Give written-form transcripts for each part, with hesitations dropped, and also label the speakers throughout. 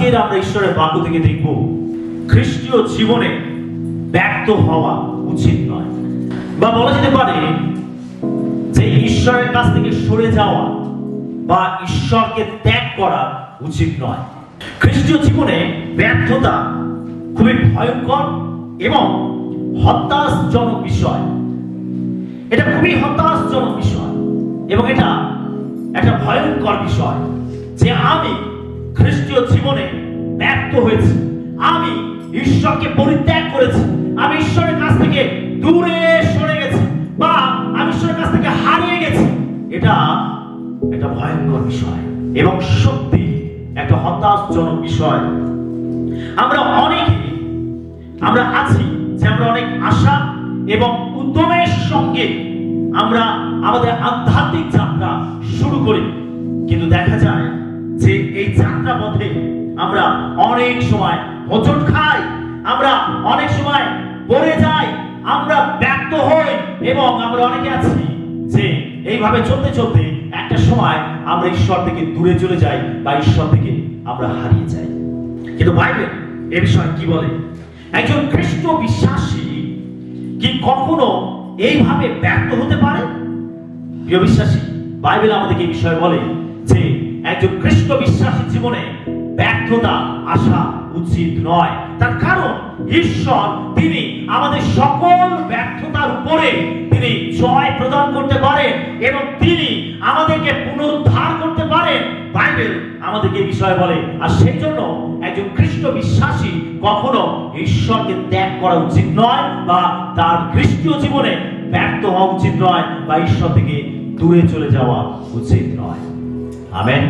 Speaker 1: আজকের আমরা ঈশ্বরের বাক্য থেকে দেখব খ্রিস্টীয় জীবনে ব্যর্থ হওয়া উচিত নয়, বা বলা যেতে পারে যে ঈশ্বরের কাছ থেকে সরে যাওয়া বা ঈশ্বরকে ত্যাগ করা উচিত নয়। খ্রিস্টীয় জীবনে ব্যর্থতা খুবই ভয়ঙ্কর এবং হতাশজনক বিষয়। এটা খুবই হতাশজনক বিষয় এবং এটা একটা ভয়ঙ্কর বিষয় যে আমি খ্রিস্টীয় জীবনে ব্যর্থ হয়েছি, আমি ঈশ্বরকে পরিত্যাগ করেছি, আমি ঈশ্বরের কাছ থেকে দূরে সরে গেছি বা আমি ঈশ্বরের কাছ থেকে হারিয়ে গেছি। এটা একটা ভয়ঙ্কর বিষয় এবং সত্যি একটা হতাশজনক বিষয়। আমরা আছি যে আমরা অনেক আশা এবং উদ্যমের সঙ্গে আমরা আমাদের আধ্যাত্মিক যাত্রা শুরু করি, কিন্তু দেখা যায় যে এই যাত্রা পথে আমরা অনেক সময় হোঁচট খাই, আমরা অনেক সময় পড়ে যাই, আমরা ব্যর্থ হই এবং আমরা অনেকে আছি যে এইভাবে চলতে চলতে একটা সময় আমরা ঈশ্বর থেকে দূরে চলে যাই বা ঈশ্বর থেকে আমরা হারিয়ে যাই। কিন্তু বাইবেল এ বিষয়ে কি বলে? একজন খ্রিস্ট বিশ্বাসী কি কখনো এইভাবে ব্যর্থ হতে পারে? প্রিয় বিশ্বাসী, বাইবেল আমাদেরকে এই বিষয়ে বলে যে একজন খ্রিস্ট বিশ্বাসী জীবনে ব্যর্থতা আসা উচিত নয়। তার কারণ ঈশ্বর তিনি আমাদের সকল ব্যর্থতার উপরে তিনি জয় প্রদান করতে পারেন এবং তিনি আমাদেরকে পুনরুদ্ধার করতে পারেন। বাইবেল আমাদেরকে এই বিষয়ে বলে। আর সেই জন্য একজন খ্রিস্ট বিশ্বাসী কখনো ঈশ্বরকে ত্যাগ করা উচিত নয় বা তার খ্রিস্টীয় জীবনে ব্যর্থ হওয়া উচিত নয় বা ঈশ্বর থেকে দূরে চলে যাওয়া উচিত নয়। আমেন।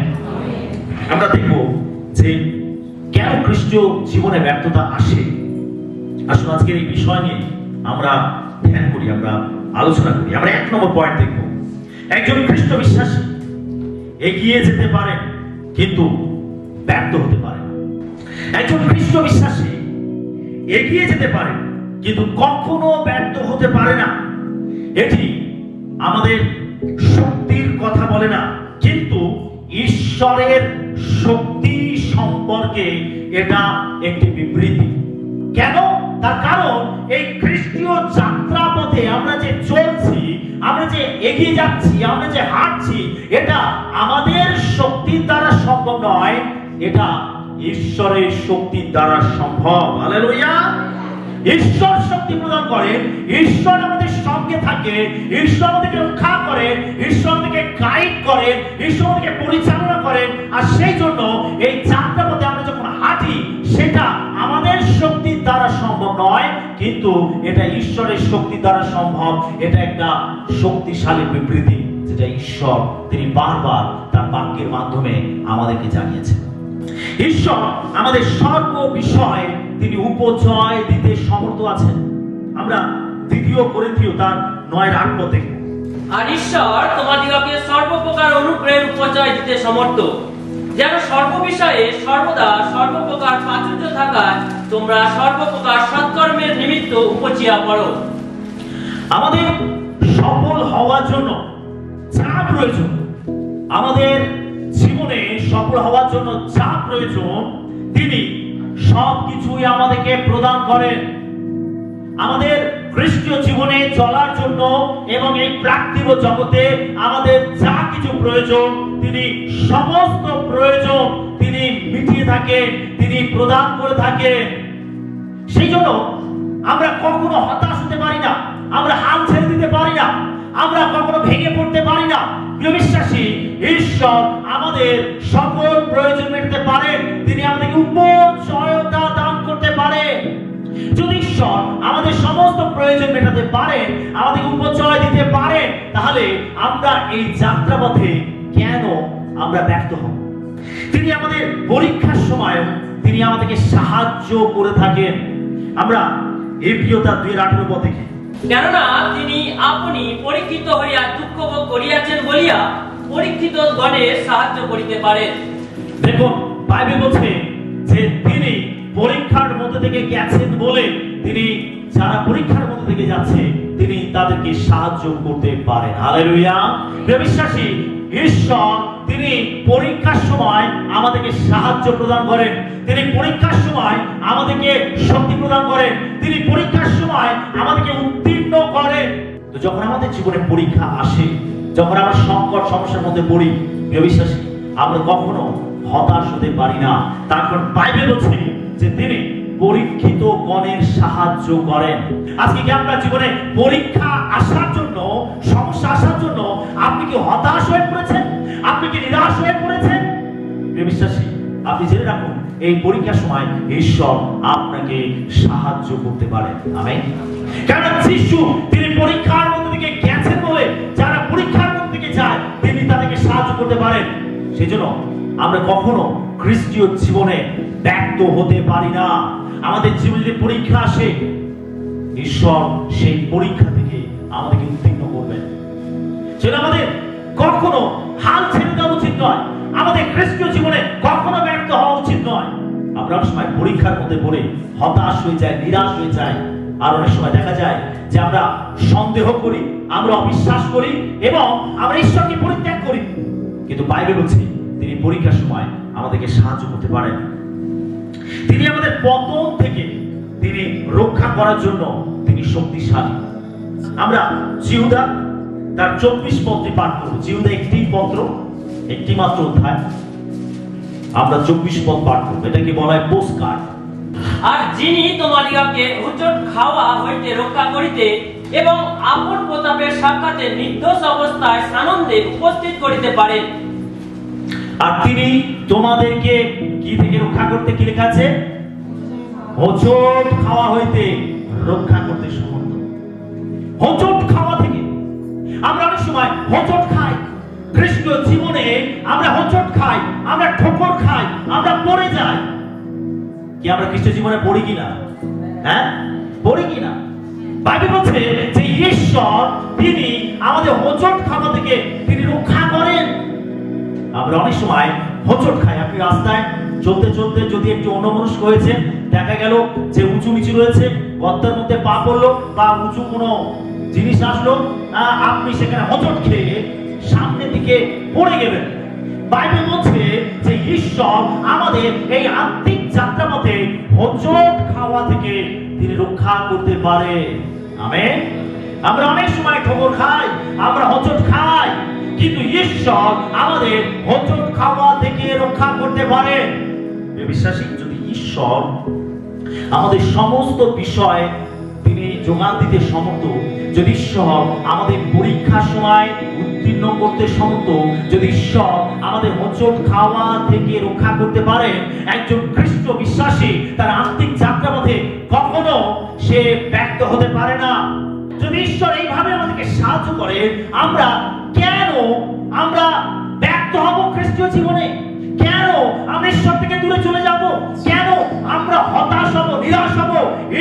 Speaker 1: আমরা দেখব যে কেন খ্রিস্টীয় জীবনে ব্যর্থতা আসে। আসলে আজকের এই বিষয় নিয়ে আমরা ধ্যান করি, আমরা আলোচনা করি। আমরা 1 নম্বর পয়েন্ট দেখব। একজন খ্রিস্ট বিশ্বাসী এগিয়ে যেতে পারে কিন্তু ব্যর্থ হতে পারে। একজন খ্রিস্ট বিশ্বাসী এগিয়ে যেতে পারে কিন্তু কখনো ব্যর্থ হতে পারে না। এটি আমাদের শক্তির কথা বলে না, কিন্তু ঈশ্বরের শক্তি সম্পর্কে এটা একটি বিবৃতি। কেন? তার কারণ এই খ্রিস্টীয় যাত্রা পথে আমরা যে চলছি, আমরা যে এগিয়ে যাচ্ছি, আমরা যে হাঁটছি, এটা আমাদের শক্তির দ্বারা সম্ভব নয়, এটা ঈশ্বরের শক্তির দ্বারা সম্ভব। হালেলুয়া। ঈশ্বর শক্তি প্রদান করেন, ঈশ্বর আমাদের সঙ্গে থাকে, ঈশ্বর আমাদেরকে রক্ষা করেন, ঈশ্বর আমাদেরকে গাইড করেন, ঈশ্বর আমাদেরকে পরিচালনা করেন। আর সেই জন্য এই যাত্রা পথে আমরা যখন হাঁটি সেটা আমাদের শক্তির দ্বারা সম্ভব নয়, কিন্তু এটা ঈশ্বরের শক্তির দ্বারা সম্ভব। এটা একটা শক্তিশালী বিবৃতি যেটা ঈশ্বর তিনি বারবার তার বাক্যের মাধ্যমে আমাদেরকে জানিয়েছেন। ঈশ্বর আমাদের সর্ব বিষয়ে তিনি উপজয় দিতে সমর্থ আছেন। আমরা 2 কোরিন্থীয় তার 9:8 দেখব।
Speaker 2: আর ঈশ্বর তোমাদিগকে সর্বপ্রকার অনুগ্রহের উপজয় দিতে সমর্থ, যেন সর্ববিষয়ে সর্বদা সর্বপ্রকার প্রাচুর্য থাকায় তোমরা সর্বপ্রকার সৎকর্মের নিমিত্ত উপজিয়া পড়ো।
Speaker 1: আমাদের সফল হওয়ার জন্য যা প্রয়োজন, আমাদের জীবনে সফল হওয়ার জন্য যা প্রয়োজন, তিনি সবকিছুই আমাদেরকে প্রদান করেন। আমাদের খ্রিস্টীয় জীবনে চলার জন্য এবং এই পার্থিব জগতে আমাদের যা কিছু প্রয়োজন, তিনি সমস্ত প্রয়োজন তিনি মিটিয়ে থাকেন, তিনি প্রদান করে থাকেন। সেই জন্য আমরা কখনো হতাশ হতে পারি না, আমরা হাল ছেড়ে দিতে পারি না, আমরা কখনো ভেঙে পড়তে পারি না। প্রিয় বিশ্বাসী, ঈশ্বর আমাদের সকল প্রয়োজন মেটাতে পারেন, তিনি আমাদেরকে উপজয়তা দান করতে পারেন। যদি ঈশ্বর আমাদের সমস্ত প্রয়োজন মেটাতে পারেন, আমাদেরকে উপজয় দিতে পারেন, তাহলে আমরা এই যাত্রাপথে কেন আমরা ব্যর্থ হব? তিনি আমাদের পরীক্ষার সময় তিনি আমাদেরকে সাহায্য করে থাকেন। আমরা এফিওতা 2:18 থেকে,
Speaker 2: কেননা তিনি আপনি পরীক্ষিত হইয়া দুঃখ ভোগ করিয়াছেন বলিয়া পরীক্ষিত গণের সাহায্য করিতে পারেন।
Speaker 1: দেখুন, বাইবেল বলছে যে তিনি পরীক্ষার মধ্যে থেকে গেছেন বলে তিনি যারা পরীক্ষার মধ্যে থেকে যাচ্ছে তিনি তাদেরকে সাহায্য করতে পারেন। হালেলুয়া। প্রিয় বিশ্বাসী, ঈশ্বর তিনি পরীক্ষার সময় আমাদেরকে সাহায্য প্রদান করেন, তিনি পরীক্ষার সময় আমাদেরকে শক্তি প্রদান করেন, তিনি পরীক্ষার সময় আমাদেরকে উত্তীর্ণ করেন। তো যখন আমাদের জীবনে পরীক্ষা আসে, যখন আমরা সংকট সমস্যার মধ্যে পড়ি, প্রিয় বিশ্বাসী, আমরা কখনো হতাশ হতে পারি না। তার কারণ বাইবেল বলছে যে তিনি পরীক্ষিত গণের সাহায্য করেন। আজকে কি আপনার জীবনে পরীক্ষা আসার জন্য, সমস্যা আসার জন্য আপনি কি হতাশ হয়ে পড়েছেন? আপনি কি নিরাশ হয়ে পড়েছেন? প্রিয় বিশ্বাসী, আপনি জেনে রাখুন, এই পরীক্ষার সময় ঈশ্বর আপনাকে সাহায্য করতে পারেন। আমেন। কারণ যিশু তিনি পরীক্ষার মধ্যে থেকে গেছেন বলে যারা পরীক্ষার মধ্যে থেকে যায় তিনি তাদেরকে সাহায্য করতে পারেন। সেজন্য আমরা কখনো খ্রিস্টীয় জীবনে ব্যর্থ হতে পারি না। আমাদের জীবনে যে পরীক্ষা আসে, ঈশ্বর সেই পরীক্ষা থেকে আমাদেরকে উত্তীর্ণ করবেন। সেটা আমাদের কখনো হাল ছেড়ে দেওয়া উচিত নয়। আমাদের খ্রিস্টীয় জীবনে কখনো ব্যর্থ হওয়া উচিত নয়। আমরা অনেক সময় পরীক্ষার মধ্যে পড়ে হতাশ হয়ে যায়, নিরাশ হয়ে যায়। আর অনেক সময় দেখা যায় যে আমরা সন্দেহ করি, আমরা অবিশ্বাস করি এবং আমরা ঈশ্বরকে পরিত্যাগ করি। কিন্তু বাইবেল বলছে তিনি পরীক্ষার সময় আমাদেরকে সাহায্য করতে পারেন। তিনি আমাদের পতন থেকে তিনি রক্ষা করার জন্য তিনি শক্তিশালী। আমরা জিহুদা তার 24 পত্রে পাঠ করব। জিহুদা একটি পত্র, একটি মাত্র অধ্যায়, আমরা 24 পদ পাঠ করব। এটাকে বলা হয় পোস্টকার্ড।
Speaker 2: আর যিনি তোমাদিগকে হুচট খাওয়া হইতে রক্ষা করিতে এবং আপন প্রতাপের সাক্ষাতে নির্দোষ অবস্থায় সানন্দে উপস্থিত করিতে পারেন।
Speaker 1: আর তিনি তোমাদেরকে কি থেকে রক্ষা করতে, কি লেখা আছে? হোঁচট খাওয়া হইতে রক্ষা করতে সমর্থ। হোঁচট খাওয়া থেকে আমরা অনেক সময় হোঁচট খাই। খ্রিস্টীয় জীবনে আমরা হোঁচট খাই, আমরা ঠোকর খাই, আমরা পড়ে যাই। কি আমরা খ্রিস্টীয় জীবনে পড়ি কিনা? হ্যাঁ, পড়ি কিনা? বাইবেল বলছে যে ঈশ্বর তিনি আমাদের হোঁচট খাওয়া থেকে তিনি রক্ষা করেন। আমরা অনেক সময় হোঁচট খাই। আপনি রাস্তায় চলতে চলতে যদি একটু অন্যমনস্ক হয়েছে, দেখা গেল যে উঁচু নিচু রয়েছে, গর্তের মধ্যে পা পড়লো বা উঁচু কোনো জিনিস আসলো, আপনি সেখানে হোঁচট খেয়ে সামনের দিকে পড়ে গেলেন। বাইবেল বলছে যে ঈশ্বর আমাদের এই আত্মিক যাত্রা পথে হোঁচট খাওয়া থেকে তিনি রক্ষা করতে পারে। আমেন। আমরা অনেক সময় ঠোকর খাই, আমরা হোঁচট খাই, কিন্তু ঈশ্বর আমাদের হোঁচট খাওয়া থেকে রক্ষা করতে পারে। বিশ্বাসী, যদি ঈশ্বর আমাদের সমস্ত বিষয় তিনি যোগান দিতে সমর্থ, যদি ঈশ্বর আমাদের পরীক্ষার সময় উত্তীর্ণ করতে সমর্থ, যদি ঈশ্বর আমাদের হোঁচট খাওয়া থেকে রক্ষা করতে পারে, একজন খ্রিস্ট বিশ্বাসী তার আত্মিক যাত্রাপথে কখনো সে ব্যর্থ হতে পারে না। যদি ঈশ্বর এইভাবে আমাদেরকে সাহায্য করে, আমরা কেন আমরা ব্যর্থ হব খ্রিস্টীয় জীবনে? কেন আমরা ঈশ্বর থেকে দূরে চলে যাব? কেন আমরা হতাশ হব, নিরাশ হব?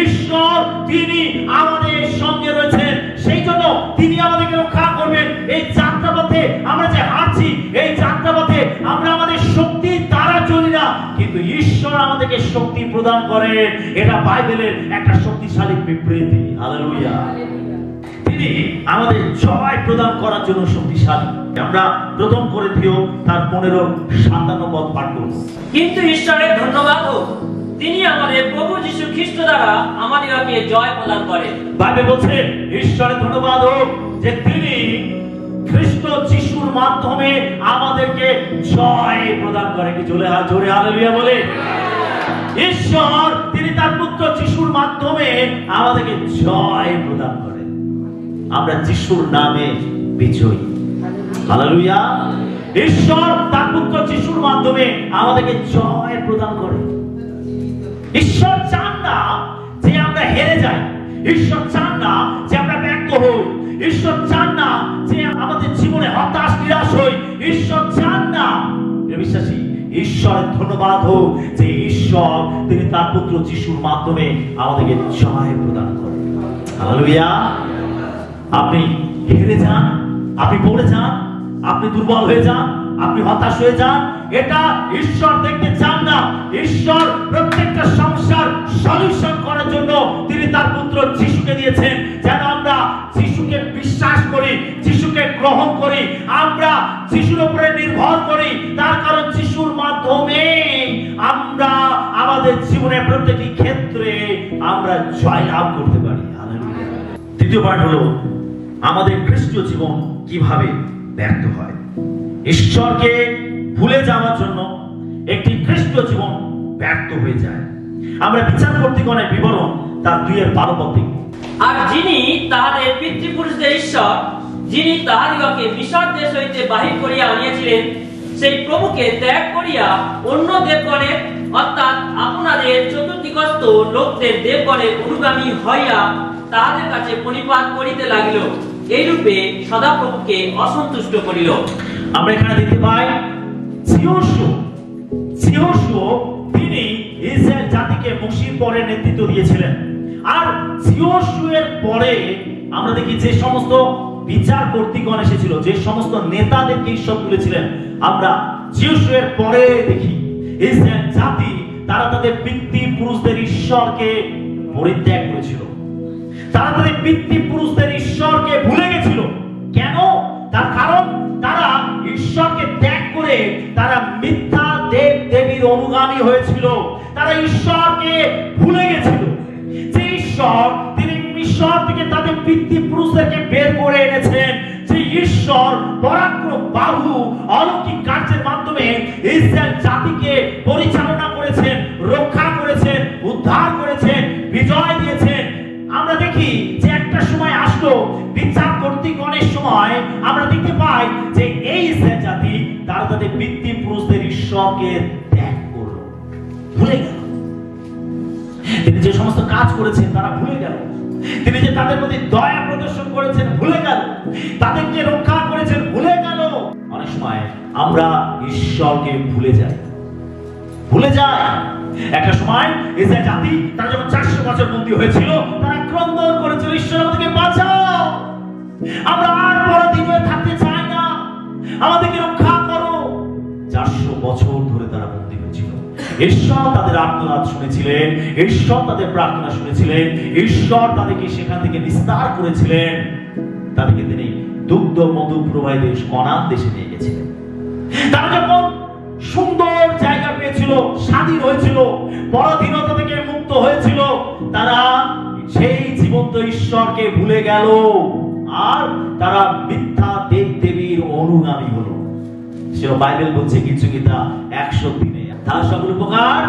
Speaker 1: ঈশ্বর তিনি আমাদের সঙ্গে রয়েছেন, সেই জন্য তিনি আমাদেরকে রক্ষা করবেন। এই যাত্রাপথে আমরা যে হাঁটছি, এই যাত্রাপথে আমরা আমাদের শক্তি দ্বারা চলি না, কিন্তু ঈশ্বর আমাদেরকে শক্তি প্রদান করেন। এটা বাইবেলের একটা শক্তিশালী বিবৃতি। হালেলুয়া। তিনি আমাদের জয় প্রদান করার জন্য শক্তিশালী। আমরা প্রথম করিন্থীয় তার 15:57 পদ পাঠ করব।
Speaker 2: কিন্তু ঈশ্বরের ধন্যবাদ হোক, তিনি আমাদের প্রভু যীশু খ্রিস্ট দ্বারা আমাদেরকে জয় প্রদান করেন।
Speaker 1: বাইবেল বলছে ঈশ্বরের ধন্যবাদ হোক যে তিনি খ্রিস্ট যিশুর মাধ্যমে আমাদেরকে জয় প্রদান করেন। কি জোরে হালেলুয়া বলে? ঈশ্বর তিনি তার পুত্র যিশুর মাধ্যমে আমাদেরকে জয় প্রদান করেন। আমরা যিশুর নামে বিজয়ী। হালেলুয়া। ঈশ্বর তার পুত্র যিশুর মাধ্যমে আমাদেরকে জয় প্রদান করে। ঈশ্বর চান না যে আমরা হেরে যাই, ঈশ্বর চান না যে আমরা ব্যর্থ হই, ঈশ্বর চান না যে আমাদের জীবনে হতাশ নিরাশ হই, ঈশ্বর চান না। বিশ্বাসী, ঈশ্বরের ধন্যবাদ হোক যে ঈশ্বর তিনি তার পুত্র যিশুর মাধ্যমে আমাদেরকে জয় প্রদান করেন। হালেলুয়া। আপনি হেরে যান, আপনি পড়ে যান, আপনি দুর্বল হয়ে যান, আপনি হতাশ হয়ে যান, এটা ঈশ্বর দেখতে চান না। ঈশ্বর প্রত্যেকটা সমস্যার সলিউশন করার জন্য তিনি তার পুত্র যিশুকে দিয়েছেন, যেন আমরা যিশুকে বিশ্বাস করি, যিশুকে গ্রহণ করি, আমরা যিশুর উপরে নির্ভর করি, তার কারণ যিশুর মাধ্যমে আমরা আমাদের জীবনের প্রত্যেকটি ক্ষেত্রে আমরা জয়লাভ করতে পারি। হালেলুয়া। দ্বিতীয় পার্ট হলো আমাদের খ্রিস্টীয় জীবন কিভাবে ব্যর্থ হয়। ঈশ্বরকে ভুলে যাওয়ার জন্য একটি খ্রিস্টীয় জীবন ব্যর্থ হয়ে যায়। আমরা বিচার কর্তৃগণের বিবরণ তার 2:12 পদ দেখব।
Speaker 2: আর যিনি তাহাদের পিতৃপুরুষদের ঈশ্বর, যিনি তাহাদিগকে মিশর দেশ হইতে বাহির করিয়া আনিয়াছিলেন, সেই প্রভুকে ত্যাগ করিয়া অন্য দেবগণের অর্থাৎ আপনাদের চতুর্দিগস্থ লোকদের দেবগণের অনুগামী হইয়া তাহাদের কাছে পরিপাত করিতে লাগিল, এইরূপে সদাপ্রভুকে অসন্তুষ্ট করিল।
Speaker 1: আমরা এখানে দেখতে পাই যিহোশু তিনি ইসরায়েল জাতিকে মুশির পরে নেতৃত্ব দিয়েছিলেন। আর যিহোশু এর পরে আমরা দেখি যে সমস্ত বিচার কর্তৃগণ এসেছিল, যে সমস্ত নেতাদেরকে ঈশ্বর তুলেছিলেন, আমরা যিহোশু এর পরে দেখি ইসরায়েল জাতি তারা তাদের পিতৃপুরুষদের ঈশ্বরকে পরিত্যাগ করেছিল। তারা তাদের পিতৃপুরুষদের ঈশ্বরকে ভুলে গেছিল। কেন? তার কারণ তারা ঈশ্বরকে ত্যাগ করে তারা মিথ্যা দেব দেবীর অনুগামী হয়েছিল। তারা ঈশ্বরকে ভুলে গেছিল। যে ঈশ্বর তিনি মিশর থেকে তাদের পিতৃপুরুষদেরকে বের করে এনেছেন, যে ঈশ্বর পরাক্রম বাহু অলৌকিক কার্যের মাধ্যমে ইসরায়েল জাতিকে পরিচালনা করেছেন, রক্ষা করেছেন, উদ্ধার করেছেন, বিজয় দিয়েছেন। আমরা দেখি যে একটা সময় আসলো বিচার কর্তৃগণের সময়, আমরা দেখতে পাই যে এই ইসরায়েল জাতি তারা তাদের পিতৃপুরুষদের ঈশ্বরকে ত্যাগ করলো, ভুলে গেল। তিনি যে সমস্ত কাজ করেছেন তারা ভুলে গেল। তিনি যে তাদের প্রতি দয়া প্রদর্শন করেছেন ভুলে গেল। তাদেরকে রক্ষা করেছেন ভুলে গেল। অনেক সময় আমরা ঈশ্বরকে ভুলে যাই। একটা সময় ইসরায়েল জাতি তারা যখন 400 বছর বন্দী হয়েছিল, তারা ক্রন্দন করেছিল, ঈশ্বর আমাদেরকে বাঁচাও, আমরা আর পরাধীন হয়ে থাকতে চাই না, আমাদেরকে রক্ষা করো। 400 বছর ধরে তারা বন্দী হয়েছিল। ঈশ্বর তাদের আর্তনাদ শুনেছিলেন, ঈশ্বর তাদের প্রার্থনা শুনেছিলেন, ঈশ্বর তাদেরকে সেখান থেকে নিস্তার করেছিলেন। তাদেরকে তিনি দুগ্ধ মধু প্রবাহিত কনান দেশে নিয়ে গেছিলেন। তারা যখন সুন্দর জায়গা পেয়েছিল, স্বাধীন হয়েছিল, পরাধীনতা থেকে মুক্ত হয়েছিল, তারা সেই জীবন্ত ঈশ্বরকে ভুলে গেল আর তারা মিথ্যা দেব দেবীর অনুগামী হলো। সে বাইবেল বলছে কিছু গীতা 103-এ তার সকল উপকার।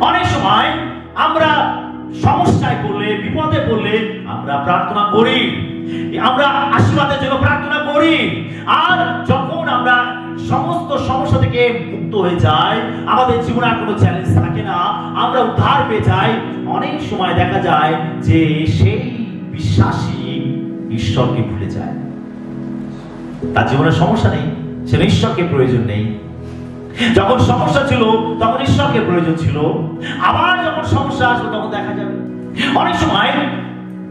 Speaker 1: অনেক সময় আমরা সমস্যায় পড়লে, বিপদে পড়লে আমরা প্রার্থনা করি, আমরা আশীর্বাদের জন্য প্রার্থনা করি। আর যখন আমরা সমস্ত সমস্যা থেকে মুক্ত হয়ে যাই, আমাদের জীবনে আর কোনো চ্যালেঞ্জ থাকে না, আমরা উদ্ধার পেয়ে যাই, অনেক সময় দেখা যায় যে সেই বিশ্বাসী ঈশ্বরকে ভুলে যায়। তার জীবনে সমস্যা নেই, সে ঈশ্বরকে প্রয়োজন নেই। যখন সমস্যা ছিল তখন ঈশ্বরকে প্রয়োজন ছিল, আবার যখন সমস্যা আসবে তখন দেখা যাবে। অনেক সময়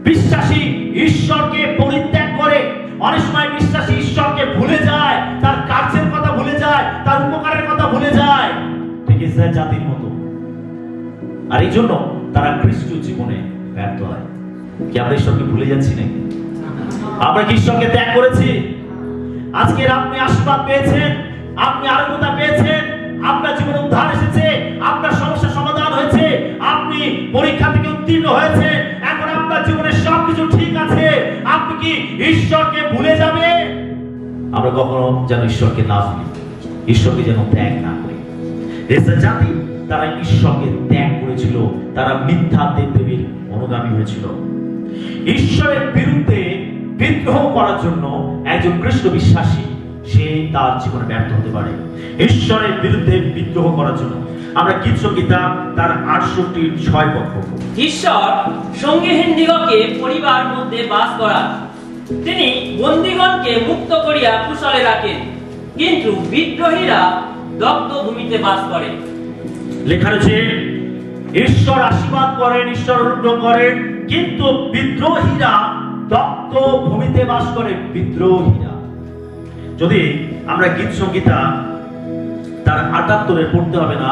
Speaker 1: বিশ্বাসী ঈশ্বরকে পরিত্যাগ করে, অনেক সময় বিশ্বাসী ঈশ্বরকে ভুলে যায়, তার কার্যের কথা ভুলে যায়, তার উপকারের কথা ভুলে যায়, ঠিক ইসরায়েল জাতির মতো। আর এই জন্য তারা খ্রিস্টীয় জীবনে ব্যর্থ হয়। কি আমরা ঈশ্বরকে ভুলে যাচ্ছি নাকি? আমরা কি ঈশ্বরকে ত্যাগ করেছি? আজকে আপনি আশীর্বাদ পেয়েছেন, আপনি আরোগ্যতা পেয়েছেন, আপনার জীবনে উদ্ধার এসেছে, আপনার সমস্যার সমাধান হয়েছে, আপনি পরীক্ষা থেকে উত্তীর্ণ হয়েছে, এখন আপনার জীবনে সবকিছু ঠিক আছে, আপনি কি ঈশ্বরকে ভুলে যাবে? আমরা কখনো যেন ঈশ্বরকে না ভুলি, ঈশ্বরকে যেন ত্যাগ না করি। ইসরায়েল জাতি তারা ঈশ্বরকে ত্যাগ করেছিল, তারা মিথ্যা দেবদেবীর অনুগামী হয়েছিল। ঈশ্বরের বিরুদ্ধে বিদ্রোহ করার জন্য একজন খ্রিস্ট বিশ্বাসী সে তার জীবনে ব্যর্থ হতে পারে। ঈশ্বরের বিরুদ্ধে বিদ্রোহ করার জন্য আমরা গীতসংহিতা তার 68-6 পদ পড়ব।
Speaker 2: ঈশ্বর সঙ্গীহীন দিগকে পরিবার মধ্যে বাস করান, তিনি বন্দীগণকে মুক্ত করিয়া কুশলে রাখেন, কিন্তু বিদ্রোহীরা দগ্ধ ভূমিতে বাস করে।
Speaker 1: লেখা রয়েছে ঈশ্বর আশীর্বাদ করেন, ঈশ্বর অনুগ্রহ করেন, কিন্তু বিদ্রোহীরা দগ্ধ ভূমিতে বাস করে। বিদ্রোহীরা, যদি আমরা গীতসংহিতা তার 78 পড়তে হবে না,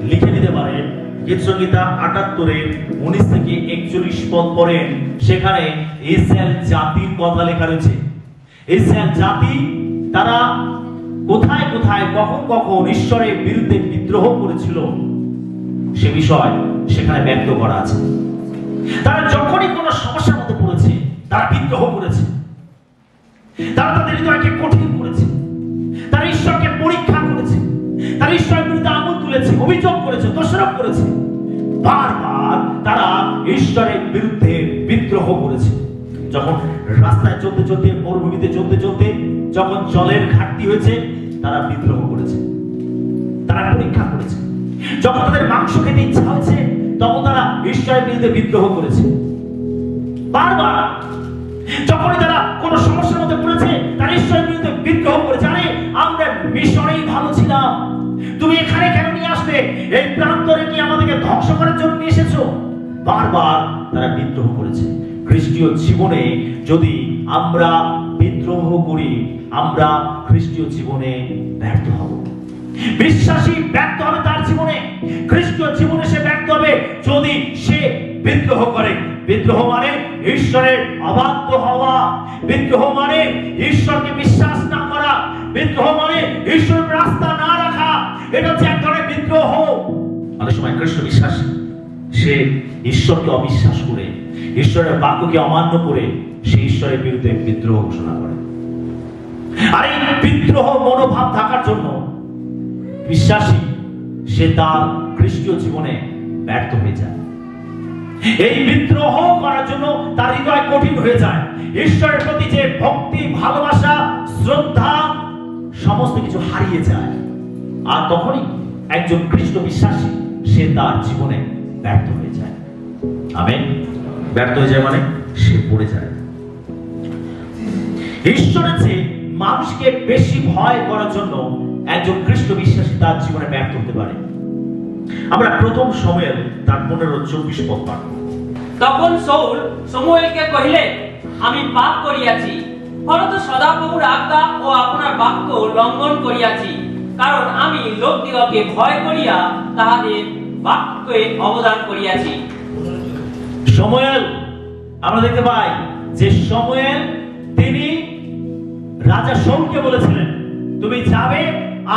Speaker 1: লিখে নিতে পারেন। গীতসংহিতা 78 19 থেকে 41 পদ পড়েন, সেখানে ইসরায়েল জাতির কথা লেখা রয়েছে। ইসরায়েল জাতি তারা কোথায় কোথায় কখন কখন ঈশ্বরের বিরুদ্ধে বিদ্রোহ করেছিল সে বিষয় সেখানে ব্যক্ত করা আছে। তারা যখনই কোনো সমস্যার মধ্যে পড়েছে তারা বিদ্রোহ করেছে, তারা তাদের হৃদয়কে কঠিন করেছে, তারা ঈশ্বরকে পরীক্ষা করেছে, তারা ঈশ্বরের বিরুদ্ধে আঙুল তুলেছে, অভিযোগ করেছে, দোষারোপ করেছে। বারবার তারা ঈশ্বরের বিরুদ্ধে বিদ্রোহ করেছে। যখন রাস্তায় চলতে চলতে, মরুভূমিতে চলতে চলতে যখন জলের ঘাটতি হয়েছে তারা বিদ্রোহ করেছে, তারা পরীক্ষা করেছে। যখন তাদের মাংস খেতে ইচ্ছা হয়েছে তখন তারা ঈশ্বরের বিরুদ্ধে বিদ্রোহ করেছে। বারবার যখনই তারা কোনো সমস্যার মধ্যে পড়েছে তারা ঈশ্বরের বিরুদ্ধে বিদ্রোহ করেছে। আরে আমরা মিশনেই ভালো ছিলাম, তুমি এখানে কেন নিয়ে আসবে? এই প্রান্তরে কি আমাদেরকে ধ্বংস করার জন্য নিয়ে এসেছো? বারবার তারা বিদ্রোহ করেছে। খ্রিস্টীয় জীবনে যদি আমরা বিদ্রোহ করি আমরা খ্রিস্টীয় জীবনে ব্যর্থ হব। বিশ্বাসী ব্যর্থ হবে তার জীবনে, খ্রিস্টীয় জীবনে সে ব্যর্থ হবে যদি সে বিদ্রোহ করে। বিদ্রোহ মানে ঈশ্বরের অবাধ্য হওয়া, বিদ্রোহ মানে ঈশ্বরকে বিশ্বাস না করা, বিদ্রোহ মানে ঈশ্বরের রাস্তা না রাখা। এটা হচ্ছে এক ধরনের বিদ্রোহ। অনেক সময় খ্রিস্ট বিশ্বাসী সে ঈশ্বরকে অবিশ্বাস করে, ঈশ্বরের বাক্যকে অমান্য করে সে ঈশ্বরের বিরুদ্ধে বিদ্রোহ ঘোষণা করে। আর এই বিদ্রোহ মনোভাব থাকার জন্য বিশ্বাসী সে তার খ্রিস্টীয় জীবনে ব্যর্থ হয়ে যায়। এই বিদ্রোহ করার জন্য তার হৃদয় কঠিন হয়ে যায়। ঈশ্বরের প্রতি যে ভক্তি, ভালোবাসা, শ্রদ্ধা সমস্ত কিছু হারিয়ে যায়। আর তখনই একজন খ্রিস্ট বিশ্বাসী সে তার জীবনে ব্যর্থ হয়ে যায়। আমেন। ব্যর্থ হয়ে যায় মানে সে পড়ে যায়। ঈশ্বরের চেয়ে মানুষকে বেশি ভয় করার জন্য একজন খ্রিস্ট বিশ্বাসী তার জীবনে ব্যর্থ হতে পারে। আমরা প্রথম সময়েল তার 15-24 পদ পাঠ করব।
Speaker 2: তখন শাউল শমূয়েলকে কহিলেন, আমি পাপ করিয়াছি, ফলত সদাপ্রভুর আজ্ঞা ও আপনার বাক্য লঙ্ঘন করিয়াছি, কারণ আমি লোকদিগকে ভয় করিয়া তাহাদের বাক্যে অবদান করিয়াছি।
Speaker 1: শমূয়েল আমরা দেখতে পাই যে শমূয়েল তিনি রাজা শাউলকে বলেছিলেন তুমি যাবে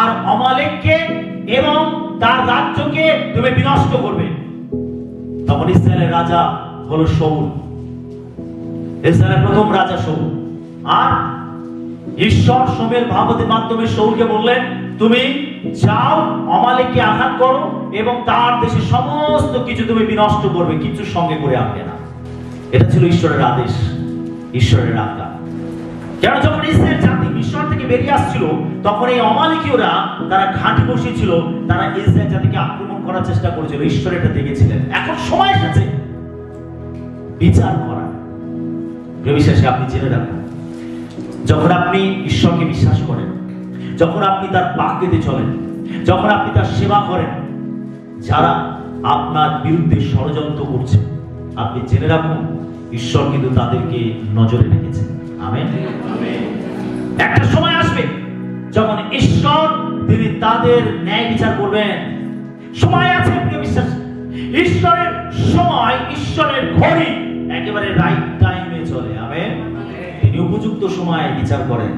Speaker 1: আর অমালেককে এবং তার রাজ্যকে তুমি বিনষ্ট করবে। তখন ইসরায়েলের রাজা হলো শাউল, ইসরায়েলের প্রথম রাজা শাউল। আর ঈশ্বর শমূয়েল ভাগবতের মাধ্যমে শাউলকে বললেন তুমি যাও অমালেককে আঘাত করো এবং তার দেশে সমস্ত কিছু তুমি বিনষ্ট করবে, কিছু সঙ্গে করে আনবে না। এটা ছিল ঈশ্বরের আদেশ, ঈশ্বরের আজ্ঞা। কেন যখন ইসরায়েল জাতি মিশর থেকে বেরিয়ে আসছিল তখন এই অমালেকীয়রা তারা ঘাঁটি বসিয়েছিল, তারা ইসরায়েল জাতিকে আক্রমণ করার চেষ্টা করেছিল। ঈশ্বর এটা দেখেছিলেন। এখন সময় এসেছে বিচার করার। বিশ্বাসী আপনি জেনে রাখুন, যখন আপনি ঈশ্বরকে বিশ্বাস করেন, যখন আপনি তার বাক্যতে চলেন, যখন আপনি তার সেবা করেন, যারা আপনার বিরুদ্ধে ষড়যন্ত্র করছে আপনি জেনে রাখুন ঈশ্বর কিন্তু তাদেরকে নজরে রেখেছেন। আমেন। একটা সময় আসবে যখন ঈশ্বর তিনি তাদের ন্যায় বিচার করবেন। সময় আছে প্রিয় বিশ্বাসী, ঈশ্বরের সময়, ঈশ্বরের ঘড়ি একেবারে রাইট টাইমে চলে। আমেন। তিনি উপযুক্ত সময়ে বিচার করেন।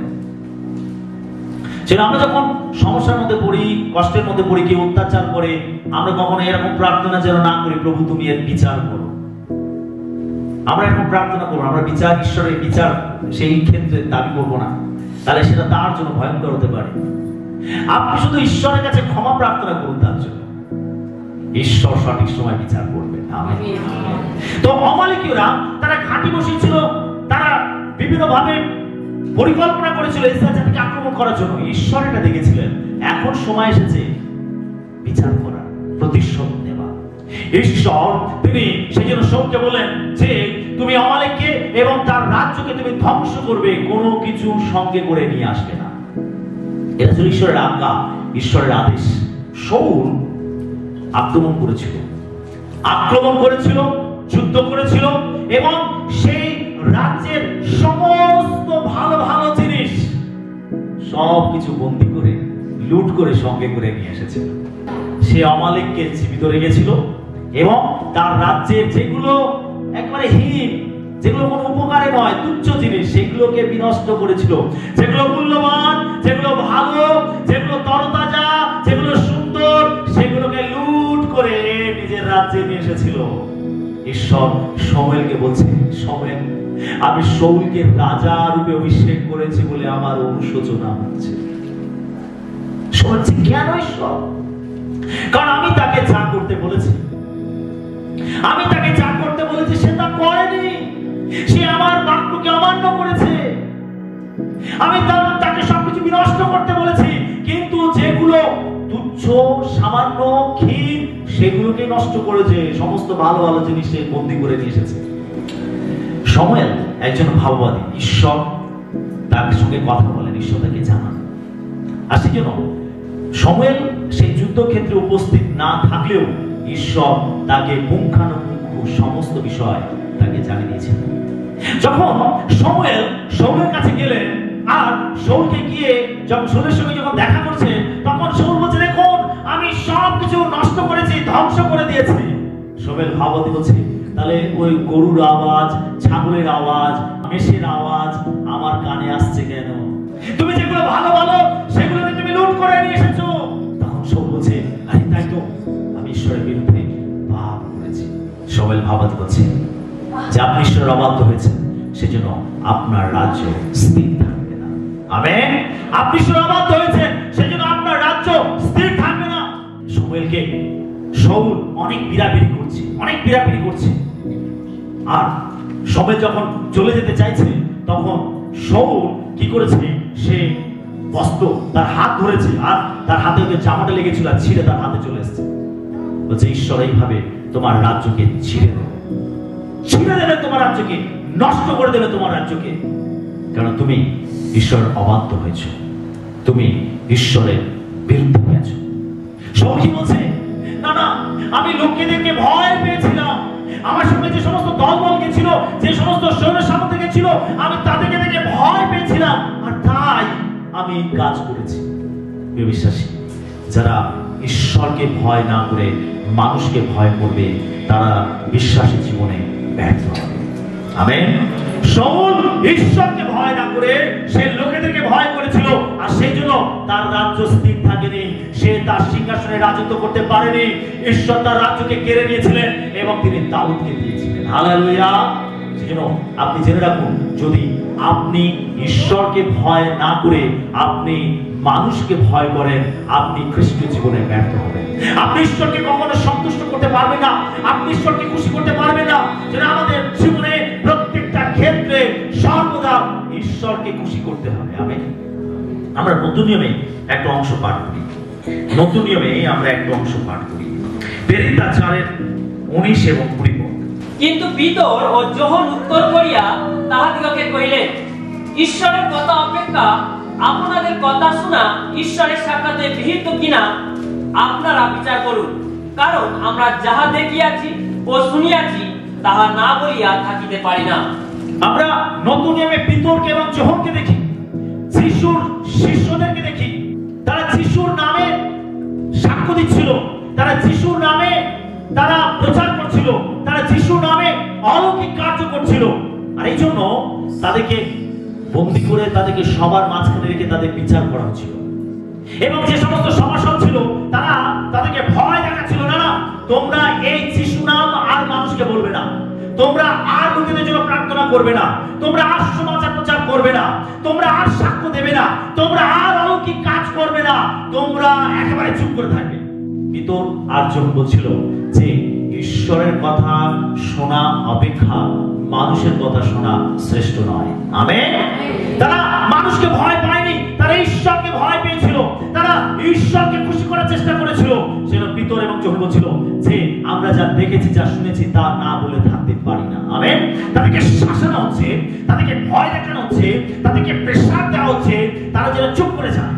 Speaker 1: সেটা আমরা যখন সমস্যার মধ্যে পড়ি, কষ্টের মধ্যে পড়ি, কেউ অত্যাচার করে, আমরা কখনো এরকম প্রার্থনা যেন না করি প্রভু তুমি এর বিচার করো। আমরা এরকম প্রার্থনা করবো, আমরা বিচার, ঈশ্বরের বিচার সেই ক্ষেত্রে দাবি করবো না, তাহলে সেটা তার জন্য ভয়ঙ্কর হতে পারে। আপনি শুধু ঈশ্বরের কাছে ক্ষমা প্রার্থনা করুন তার জন্য, ঈশ্বর সঠিক সময় বিচার করবেন। আমেন। তো অমালেকীয়রা তারা ঘাঁটি বসিয়েছিল, তারা বিভিন্ন ভাবে পরিকল্পনা করেছিল ইসরায়েল জাতিকে আক্রমণ করার জন্য। ঈশ্বর এটা দেখেছিলেন এখন সময় এসেছে বিচার করার, প্রতিশোধ নেওয়া। ঈশ্বর তিনি সেই জন্য শাউলকে বলেন যে তুমি অমালেককে এবং তার রাজ্যকে তুমি ধ্বংস করবে, কোনো কিছু সঙ্গে করে নিয়ে আসবে না। এটা ছিল ঈশ্বরের আজ্ঞা, ঈশ্বরের আদেশ। শাউল আক্রমণ করেছিল, যুদ্ধ করেছিল এবং সেই রাজ্যের সমস্ত ভালো ভালো জিনিস সবকিছু বন্দী করে, লুট করে সঙ্গে করে নিয়ে এসেছিল। সে অমালেককে জীবিত রেখেছিল এবং তার রাজ্যের যেগুলো একেবারে হীন, যেগুলো কোনো উপকারে নয়, তুচ্ছ জিনিস, সেগুলোকে বিনষ্ট করেছিল। যেগুলো মূল্যবান, যেগুলো ভালো, যেগুলো তরতাজা, যেগুলো সুন্দর, সেগুলোকে লুট করে নিজের রাজ্যে নিয়ে এসেছিল। ঈশ্বর শমূয়েলকে বলছে, শমূয়েল, আমি শাউলকে রাজা রূপে অভিষেক করেছি বলে আমার অনুশোচনা হচ্ছে। শুনছি কেন ঈশ্বর? কারণ আমি তাকে যা করতে বলেছি, আমি তাকে যা করতে বলেছি সে তা করেনি। সে আমার বাক্যকে অমান্য করেছে। আমি তাকে সবকিছু বিনষ্ট করতে বলেছি, কিন্তু যেগুলো তুচ্ছ, সামান্য, ক্ষীণ, সেগুলোকে নষ্ট করেছে। সমস্ত ভালো ভালো জিনিস সে বন্দী করে নিয়ে এসেছে। শমূয়েল একজন ভাববাদী। ঈশ্বর তার সঙ্গে কথা বলেন, ঈশ্বর তাকে জানান। আর সেজন্য শমূয়েল সেই যুদ্ধক্ষেত্রে উপস্থিত না থাকলেও ঈশ্বর তাকে পুঙ্খানুপুঙ্খ সমস্ত বিষয় তাকে জানিয়ে দিয়েছেন। যখন শমূয়েল শাউলের কাছে গেলেন আর শাউলকে গিয়ে যখন শাউলের সঙ্গে যখন দেখা করছে, তখন শাউল বলছে, দেখুন আমি সবকিছু নষ্ট করেছি, ধ্বংস করে দিয়েছি। শমূয়েল ভাববাদী বলছে, তাহলে ওই গরুর আওয়াজ, ছাগলের আওয়াজ, মেষের আওয়াজ আমার কানে আসছে কেন? তুমি যেগুলো ভালো ভালো সেগুলোকে তুমি লুট করে নিয়ে এসেছো। তখন শাউল বলছে, আরে তাই তো, আমি ঈশ্বরের বিরুদ্ধে পাপ করেছি। শমূয়েল ভাববাদী বলছে যে আপনি ঈশ্বরের অবাধ্য হয়েছেন, সেজন্য আপনার রাজ্য স্থির থাকবে না। আমেন। আপনি ঈশ্বরের অবাধ্য হয়েছেন, সেজন্য আপনার রাজ্য স্থির থাকবে না। শমূয়েলকে শাউল অনেক বিরাবিরি করছে। আর শমূয়েল যখন চলে যেতে চাইছে, তখন শাউল কি করেছে, সে বস্ত্র তার হাত ধরেছে, আর তার হাতে জামাটা লেগেছিল, আর ছিঁড়ে তার হাতে চলে এসেছে। বলছে, ঈশ্বর এইভাবে তোমার রাজ্যকে ছিঁড়ে দেবে, তোমার রাজ্যকে নষ্ট করে দেবে, তোমার রাজ্যকে। কারণ তুমি ঈশ্বরের অবাধ্য হয়েছ, তুমি ঈশ্বরের বিরুদ্ধে গেছো। শাউল কি বলছে, না না, আমি লোকেদেরকে ভয় পেয়েছিলাম। আমার সঙ্গে যে সমস্ত দলবল গেছিল, যে সমস্ত সৈন্য সামনে গেছিল, আমি তাদেরকে দেখে ভয় পেয়েছিলাম, আর তাই আমি কাজ করেছি। বিশ্বাসী যারা ঈশ্বরকে ভয় না করে মানুষকে ভয় করবে, তারা বিশ্বাসী জীবনে ব্যর্থ হবে। আমেন। শাউল ঈশ্বরকে ভয় না করে সে লোকেদেরকে ভয় করেছিল, আর সেই জন্য তার রাজ্য স্থির থাকেনি, সে তার সিংহাসনে রাজত্ব করতে পারেনি। ঈশ্বর তার রাজ্যকে কেড়ে নিয়েছিলেন এবং তিনি দাউদকে দিয়েছিলেন। হালেলুয়া। সেজন্য আপনি জেনে রাখুন, যদি আপনি ঈশ্বরকে ভয় না করে আপনি মানুষকে ভয় করেন, আপনি খ্রিস্টীয় জীবনে ব্যর্থ হবেন। আপনি ঈশ্বরকে কখনো সন্তুষ্ট করতে পারবেন না, আপনি ঈশ্বরকে খুশি করতে পারবেন না। যেন আমাদের জীবনে প্রত্যেকটা ক্ষেত্রে সর্বদা ঈশ্বরকে খুশি করতে হবে। আমরা নতুন নিয়মে একটা অংশ পাঠ করি। প্রেরিত 4:19 এবং 20 পদ।
Speaker 2: কিন্তু পিতর ও যোহন উত্তর করিয়া তাহাদিগকে কহিলেন, ঈশ্বরের কথা অপেক্ষা আপনাদের কথা শোনা ঈশ্বরের সাক্ষাতে বিহিত কিনা আপনারা বিচার করুন। কারণ আমরা যাহা দেখিয়াছি ও শুনিয়াছি তাহা না বলিয়া থাকিতে পারি না।
Speaker 1: আমরা নতুন নিয়মে পিতরকে এবং যোহনকে দেখি, যিশুর শিষ্যদেরকে দেখি। তারা যিশুর নামে সাক্ষ্য দিচ্ছিল, তারা যিশুর নামে তারা প্রচার করছিল, তারা যিশুর নামে অলৌকিক কার্য করছিল। আর এই জন্য তাদেরকে বন্দী করে, তাদেরকে সবার মাঝখানে রেখে তাদের বিচার করা হচ্ছিল। এবং যে সমস্ত সমাসদ ছিল, তারা তাদেরকে ভয় দেখাচ্ছিল, না না, তোমরা এই যিশু নাম আর মানুষকে বলবে না, তোমরা আর লোকেদের জন্য প্রার্থনা করবে না, তোমরা আর সমাচার প্রচার করবে না, তোমরা আর সাক্ষ্য দেবে না, তোমরা আর অলৌকিক কাজ করবে না, তোমরা একেবারে চুপ করে থাকবে। পিতর আর যোহন বলছিল যে ঈশ্বরের কথা শোনা অপেক্ষা মানুষের কথা শোনা শ্রেষ্ঠ নয়। আমেন। তারা মানুষকে ভয় পায়নি, তারা ঈশ্বরকে ভয় পেয়েছিল, তারা ঈশ্বরকে খুশি করার চেষ্টা করেছিল। সেটা পিতর এবং যোহন বলছিল যে আমরা যা দেখেছি, যা শুনেছি তা না বলে থাকতে পারি না। আমেন। তাদেরকে শাসানো হচ্ছে, তাদেরকে ভয় দেখানো হচ্ছে, তাদেরকে প্রেসার দেওয়া হচ্ছে, তারা যেন চুপ করে যায়,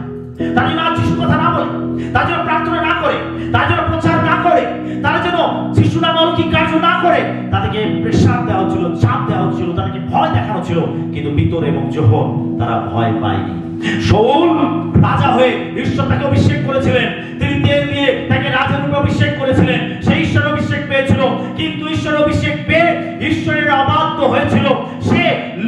Speaker 1: তারা যেন আর যিশুর কথা না বলে, তারা যেন প্রার্থনা না করে, তারা যেন প্রচার না করে, তারা যেন যিশু নামে অলৌকিক কার্য না করে, তাদেরকে প্রেসার দেওয়া হচ্ছিল, চাপ দেওয়া হচ্ছিল, তাদেরকে ভয় দেখানো হচ্ছিল। কিন্তু পিতর এবং যোহন তারা ভয় পায়নি। শাউল রাজা হয়ে ঈশ্বর তাকে অভিষেক করেছিলেন, তিনি তেল দিয়ে তাকে রাজার রূপে অভিষেক করেছিলেন। সেই ঈশ্বর অভিষেক পেয়েছিল, কিন্তু ঈশ্বর অভিষেক পেয়ে ঈশ্বরের অবাধ্য হয়েছিল। সে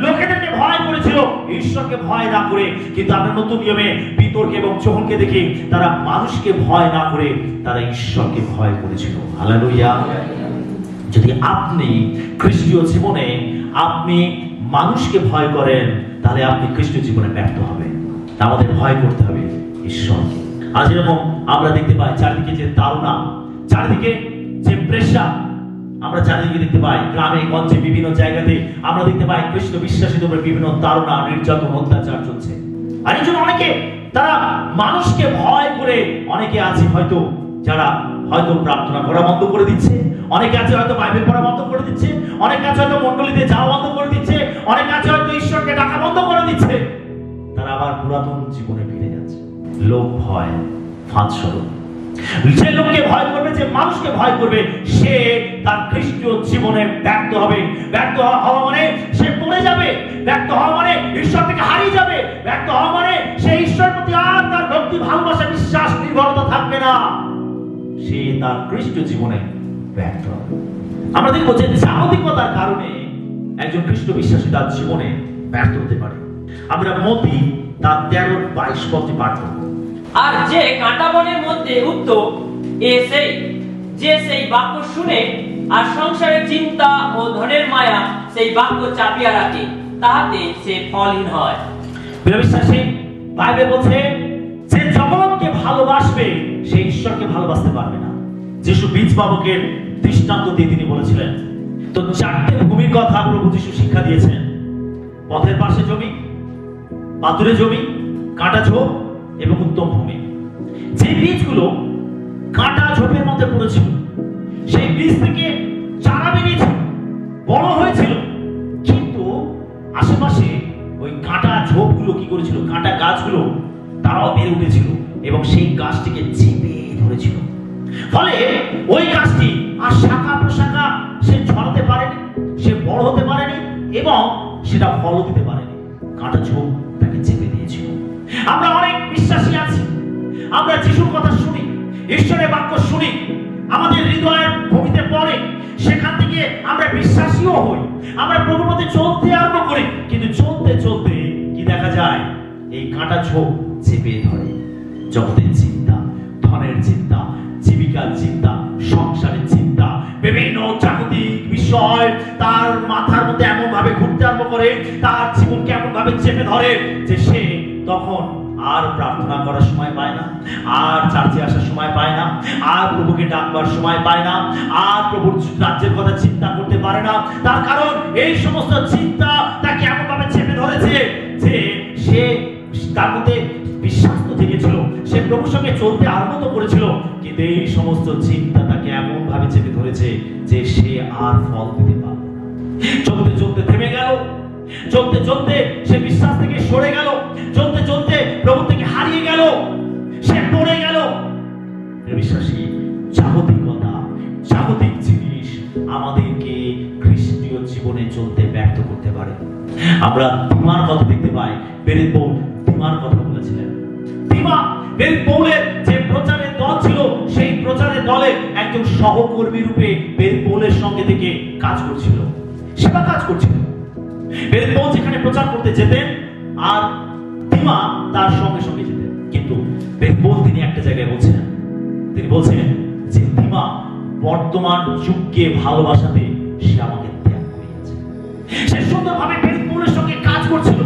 Speaker 1: লোকেদেরকে ভয় করেছিল, ঈশ্বরকে ভয় না করে। কিন্তু আমরা নতুন নিয়মে বিতর্ক এবং চোখকে দেখি তারা মানুষকে ভয় না করে তারা ঈশ্বরকে ভয় করেছিল। হালেলুয়া। যদি আপনি খ্রিস্টীয় জীবনে আপনি মানুষকে ভয় করেন, তাহলে আপনি খ্রিস্টীয় জীবনে ব্যর্থ হবেন। আমাদের ভয় করতে হবে ঈশ্বরকে। আজ এরকম আমরা দেখতে পাই চারিদিকে যে তাড়না, চারিদিকে যে প্রেশার আমরা চারিদিকে দেখতে পাই, গ্রামে গঞ্জে বিভিন্ন জায়গাতে আমরা দেখতে পাই খ্রিস্ট বিশ্বাসীদের উপরে বিভিন্ন তাড়না, নির্যাতন, অত্যাচার চলছে। আর এই জন্য অনেকে তারা মানুষকে ভয় করে, অনেকে আছে হয়তো যারা হয়তো প্রার্থনা করা বন্ধ করে দিচ্ছে, অনেকে আছে হয়তো বাইবেল পড়া বন্ধ করে দিচ্ছে, অনেকে আছে হয়তো মণ্ডলীতে যাওয়া বন্ধ করে দিচ্ছে, অনেকে আছে হয়তো ঈশ্বরকে ডাকা বন্ধ করে দিচ্ছে। তারা আবার পুরাতন জীবনে ফিরে যাচ্ছে। লোক ভয় ফাঁদ স্বরূপ। যে লোককে ভয় করবে, যে মানুষকে ভয় করবে, সে তার খ্রিস্টীয় জীবনে ব্যর্থ হবে। ব্যর্থ হওয়া মানে সে পড়ে যাবে, ব্যর্থ হওয়া মানে ঈশ্বর থেকে হারিয়ে যাবে, ব্যর্থ হওয়া মানে সে ঈশ্বরের প্রতি আর তার ভক্তি, ভালোবাসা, বিশ্বাস, নির্ভরতা থাকবে না। সে তার খ্রিস্টীয় জীবনে ব্যর্থ হবে। আমরা দেখবো যে জাগতিকতার কারণে একজন খ্রিস্ট বিশ্বাসী তার জীবনে ব্যর্থ হতে পারে। আমরা মতি তার 13-22 পদটি পাঠ করব।
Speaker 2: আর যে কাঁটা বনের মধ্যে উঠত, সেই বাক্য শুনে আর সংসারের চিন্তা ও ধনের মায়া সেই বাক্য চাপিয়া রাখে, তাহাতে সে ফলহীন হয়।
Speaker 1: বিশ্বাসী বাইবেল বলছে যে জগৎকে ভালোবাসবে সে ঈশ্বরকে ভালোবাসতে পারবে না। যিশু বীজ বাবকের দৃষ্টান্ত দিয়ে তিনি বলেছিলেন। তো 4টে ভূমির কথা প্রভু যিশু শিক্ষা দিয়েছেন। পথের পাশে জমি, পাথুরে জমি, কাঁটা ঝোপ এবং উত্তম ভূমি। যে বীজগুলো কাঁটা ঝোপের মধ্যে পড়েছিল, সেই বীজ থেকে চারা বেরিয়েছিল, বড় হয়েছিল, কিন্তু আশেপাশে ওই কাঁটা ঝোপগুলো কি করেছিল, কাঁটা গাছগুলো তারাও বেড়ে উঠেছিল এবং সেই গাছটিকে চেপে ধরেছিল। ফলে ওই গাছটি আর শাখা প্রশাখা সে ছড়াতে পারেনি, সে বড় হতে পারেনি এবং সেটা ফল দিতে পারেনি। কাঁটা ঝোপ তাকে চেপে দিয়েছিল। আমরা অনেক বিশ্বাসী আছি, আমরা যিশুর কথা শুনি, ঈশ্বরের বাক্য শুনি, আমাদের হৃদয়ের ভূমিতে পড়ে, সেখান থেকে আমরা বিশ্বাসীও হই, আমরা প্রভুর মধ্যে চলতে আরম্ভ করি। কিন্তু চলতে চলতে কি দেখা যায়, এই কাঁটা ঝোপ চেপে ধরে। জগতের চিন্তা, ধনের চিন্তা, জীবিকার চিন্তা, সংসারের চিন্তা, বিভিন্ন জাগতিক বিষয় তার মাথার মধ্যে এমন ভাবে ঘুরতে আরম্ভ করে, তার জীবনকে এমন ভাবে চেপে ধরে যে সে তখন আর প্রার্থনা করার সময় পায় না, আর চার্চে আসার সময় পায় না, আর প্রভুকে ডাকবার সময় পায় না, আর প্রভুর রাজ্যের কথা চিন্তা করতে পারে না। তার কারণ এই সমস্ত চিন্তা তাকে এমন ভাবে চেপে ধরেছে যে সে তার মধ্যে বিশ্বাস তো জেগেছিল, সে প্রভুর সঙ্গে চলতে আরম্ভ করেছিল, কিন্তু এই সমস্ত চিন্তা তাকে এমন ভাবে চেপে ধরেছে যে সে আর ফল দিতে পারবে না। চলতে চলতে থেমে গেল, চলতে চলতে সে বিশ্বাস থেকে সরে গেল, চলতে চলতে প্রভু থেকে হারিয়ে গেল, সে পড়ে গেল। বিশ্বাসী, জাগতিকতা, জাগতিক জিনিস আমাদেরকে খ্রিস্টীয় জীবনে চলতে ব্যর্থ করতে পারে। আমরা তিমার কথা দেখতে পাই, বেরেত পৌল তিমার কথা বলেছিলেন। তিমা বেরেত পৌলের যে প্রচারের দল ছিল, সেই প্রচারের দলে একজন সহকর্মী রূপে বেরেত পৌলের সঙ্গে থেকে কাজ করছিল, সেবা কাজ করছিল। বেরেত পৌল যেখানে প্রচার করতে যেতেন আর তিমা তার সঙ্গে সঙ্গে যেতেন। কিন্তু বেরেত পৌল তিনি একটা জায়গায় বলছেন, তিনি বলছেন যে তিমা বর্তমান যুগকে ভালোবাসাতে সে আমাকে ত্যাগ করিয়েছে। সে সুন্দরভাবে বেরেত পৌলের সঙ্গে কাজ করছিল।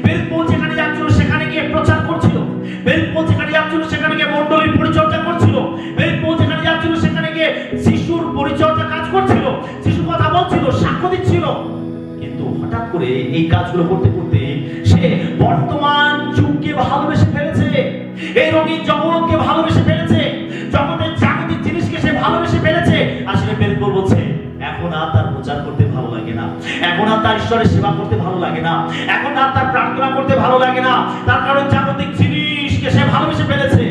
Speaker 1: বেরেত পৌল যেখানে যাচ্ছিল সেখানে গিয়ে প্রচার করছিল। বেরেত পৌল যেখানে যাচ্ছিল সেখানে গিয়ে মণ্ডলীর পরিচর্যা করছিল। বেরেত পৌল যেখানে যাচ্ছিল সেখানে গিয়ে শিশুর পরিচর্যা কাজ করছিল, শিশু কথা বলছিল, সাক্ষ্য দিচ্ছিল। কিন্তু হঠাৎ করে এই কাজগুলো করতে করতে সে বর্তমান যুগকে ভালোবেসে ফেলেছে, এই রঙিন জগৎকে ভালোবেসে ফেলেছে, জগতের জাগতিক জিনিসকে সে ভালোবেসে ফেলেছে। আসলে বেরেত পৌল বলছে এখন আর তার প্রচার করতে ভালো লাগে না, এখন আর তার ঈশ্বরের সেবা করতে ভালো লাগে না, এখন আর তার প্রার্থনা করতে ভালো লাগে না। তার কারণ জাগতিক জিনিসকে সে ভালোবেসে ফেলেছে।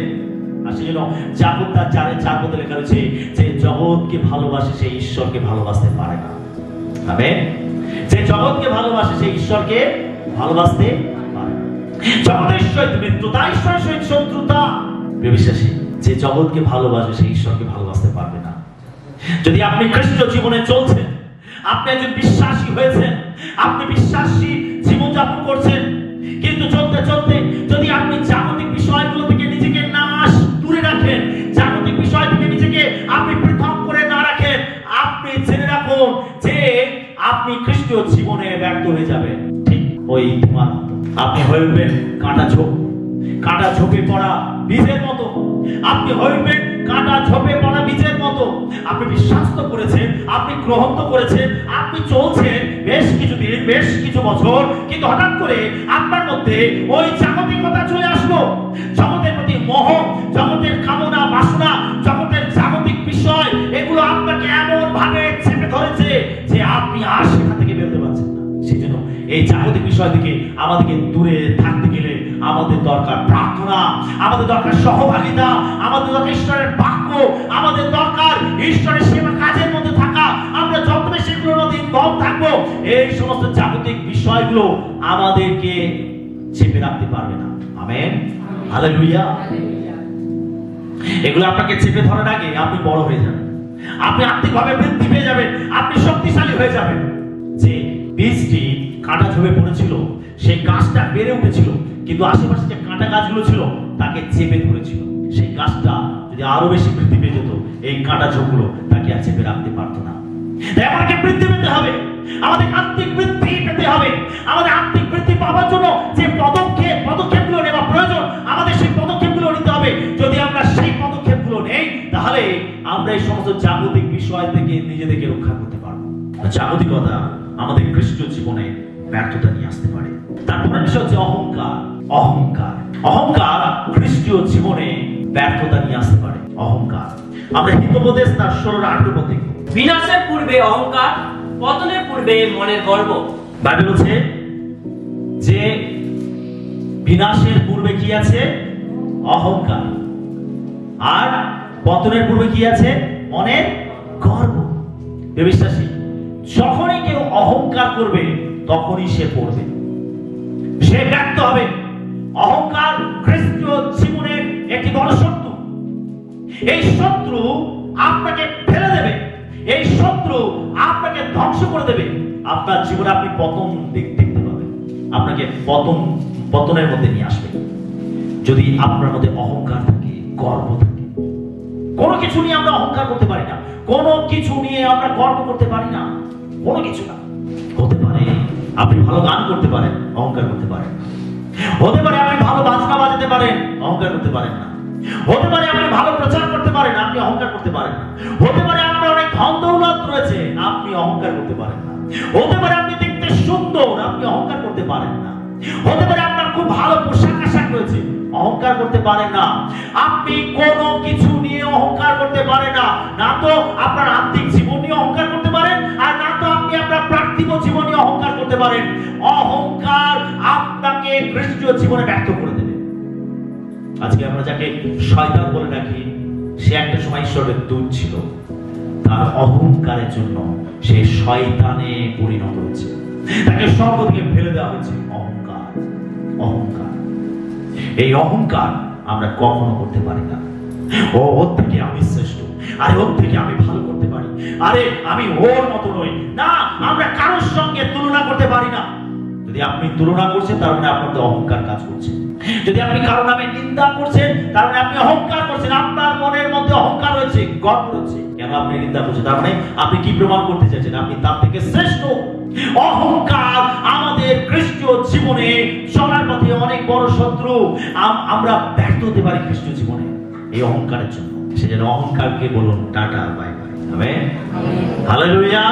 Speaker 1: আর সেই জন্য জাগত তার জাগতে লেখা রয়েছে যে জগৎকে ভালোবাসে সে ঈশ্বরকে ভালোবাসতে পারে না। আমেন। যে জগৎকে ভালোবাসে সে ঈশ্বরকে ভালোবাসতে পারে না। জগতের সহিত মিত্রতা, ঈশ্বরের সহিত শত্রুতা। বিশ্বাসী, যে জগৎকে ভালোবাসে সে ঈশ্বরকে ভালোবাসতে পারবে না। যদি আপনি খ্রিস্টীয় জীবনে চলছেন, আপনি একজন বিশ্বাসী হয়েছেন, আপনি বিশ্বাসী জীবনযাপন করছেন, কিন্তু চলতে চলতে যদি আপনি জাগতিক বিষয়গুলো থেকে নিজেকে দূরে রাখেন, জাগতিক বিষয় থেকে নিজেকে আপনি পৃথক করে না রাখেন, আপনি জেনে রাখুন যে আপনি খ্রিস্টীয় জীবনে ব্যর্থ হয়ে যাবেন। ঠিক ওই তোমার আপনি হইবেন কাঁটা ঝোপে পড়া বীজের মতো। আপনি হইবেন কাঁটা ঝোপে পড়া বীজের মতো। আপনি বিশ্বাস তো করেছেন, আপনি গ্রহণ তো করেছেন, আপনি চলছেন বেশ কিছুদিন, বেশ কিছু বছর, কিন্তু হঠাৎ করে আপনার মধ্যে ওই জাগতিকতা চলে আসলো। জগতের প্রতি মোহ, জগতের কামনা বাসনা, জগতের জাগতিক বিষয়, এগুলো আপনাকে এমন ভাবে চেপে ধরেছে যে আপনি আর সেখান থেকে বেরোতে পারছেন না। সেই জন্য এই জাগতিক বিষয় থেকে আমাদেরকে দূরে থাকতে গেলে আমাদের দরকার প্রার্থনা, আমাদের দরকার সহভাগিতা, আমাদের দরকার ঈশ্বরের বাক্য, আমাদের দরকার ঈশ্বরের সেবা কাজের মধ্যে থাকা। আমরা যত বেশি এগুলোর মধ্যে ইনভলভ থাকবো, এই সমস্ত জাগতিক বিষয়গুলো আমাদেরকে চেপে রাখতে পারবে না। Amen, hallelujah. এগুলো আপনাকে চেপে ধরার আগে আপনি বড় হয়ে যাবেন, আপনি আর্থিকভাবে বৃদ্ধি পেয়ে যাবেন, আপনি শক্তিশালী হয়ে যাবেন। যে বীজটি কাঁটা ঝোপে পড়েছিল, সেই গাছটা বেড়ে উঠেছিল, কিন্তু আশেপাশে যে কাঁটা গাছগুলো ছিল তাকে চেপে ধরেছিল। সেই গাছটা যদি আরো বেশি বৃদ্ধি পেয়ে যেত, এই কাঁটা ঝোপগুলো তাকে আর চেপে রাখতে পারতো না। তাই আমাদেরকে বৃদ্ধি পেতে হবে, আমাদের আত্মিক বৃদ্ধি পেতে হবে। আমাদের আত্মিক বৃদ্ধি পাওয়ার জন্য যে পদক্ষেপগুলো নেওয়া প্রয়োজন, আমাদের সেই পদক্ষেপগুলো নিতে হবে। যদি আমরা সেই পদক্ষেপগুলো নেই, তাহলে আমরা এই সমস্ত জাগতিক বিষয় থেকে নিজেদেরকে রক্ষা করতে পারবো। জাগতিকতা আমাদের খ্রিস্টীয় জীবনে ব্যর্থতা নিয়ে আসতে পারে। তারপরে বিষয় হচ্ছে অহংকার। অহংকার খ্রিস্টীয় জীবনে ব্যর্থতা নিয়ে আসতে পারে। অহংকার আমরা হিতোপদেশ তার 16-18 পদে,
Speaker 2: বিনাশের পূর্বে অহংকার, পতনের পূর্বে মনের গর্ব।
Speaker 1: বাইবেল বলছে যে বিনাশের পূর্বে কি আছে? অহংকার। আর পতনের পূর্বে কি আছে? মনের গর্ব। বিশ্বাসী যখনই কেউ অহংকার করবে তখনই সে পড়বে, সে ব্যর্থ হবে। অহংকার খ্রিস্টীয় জীবনের একটি বড় শত্রু। এই শত্রু আপনাকে ফেলে দেবে, এই শত্রু আপনাকে ধ্বংস করে দেবে। আপনার জীবনে আপনি পতন দেখতে পাবেন, আপনাকে পতনের মধ্যে নিয়ে আসবে। যদি আপনার মধ্যে অহংকার থাকে, গর্ব থাকে, কোনো কিছু নিয়ে আমরা অহংকার করতে পারি না, কোনো কিছু নিয়ে আমরা গর্ব করতে পারি না, কোনো কিছু না। হতে পারে আপনি ভালো গান করতে পারেন, অহংকার করতে পারেন। হতে পারে আপনি ভালো বাজনা বাজাতে পারেন, অহংকার করতে পারেন না। হতে পারে আপনি ভালো প্রচার করতে পারেন, আপনি অহংকার করতে পারেন না। হতে পারে আপনার অনেক ধন দৌলত রয়েছে, আপনি অহংকার করতে পারেন না। হতে পারে আপনি দেখতে সুন্দর, আপনি অহংকার করতে পারেন না। হতে পারে আপনার খুব ভালো পোশাক আশাক রয়েছে, অহংকার করতে পারেন না। আপনি কোনো কিছু নিয়ে অহংকার করতে পারেন না। না তো আপনার আত্মিক জীবন নিয়ে অহংকার করতে পারেন, আর না তো আপনি আপনার প্রাকৃতিক জীবন নিয়ে অহংকার করতে পারেন। অহংকার আপনাকে খ্রিস্টীয় জীবনে ব্যর্থ করে দেবে। আজকে আমরা যাকে শয়তান বলে রাখি, সে একটা সময় ঈশ্বরের দূত ছিল। তার অহংকারের জন্য সে শয়তানে পরিণত হয়েছে, তাকে স্বর্গ থেকে ফেলে দেওয়া হয়েছে। অহংকার, অহংকার, এই অহংকার আমরা কখনো করতে পারি না। ওর থেকে আমি শ্রেষ্ঠ, আরে ওর থেকে আমি ভালো করতে পারি, আরে আমি ওর মতো নই। না, আমরা কারোর সঙ্গে তুলনা করতে পারি না। যদি আপনি তুলনা করছেন, তার মানে আপনার অহংকার কাজ করছে। যদি আপনি কারো নামে নিন্দা করছেন, তার মানে আপনি অহংকার করছেন। আপনার মনের মধ্যে অহংকার রয়েছে, গর্ব রয়েছে। কেন আপনি নিন্দা করছেন? তার মানে আপনি কি প্রমাণ করতে চাইছেন? আপনি তার থেকে শ্রেষ্ঠ। অহংকার আমাদের খ্রিস্টীয় জীবনে চলার পথে অনেক বড় শত্রু। আমরা ব্যর্থ হতে পারি খ্রিস্টীয় জীবনে এই অহংকারের জন্য। সেজন্য অহংকারকে বলুন tata, bye bye. Amen, hallelujah.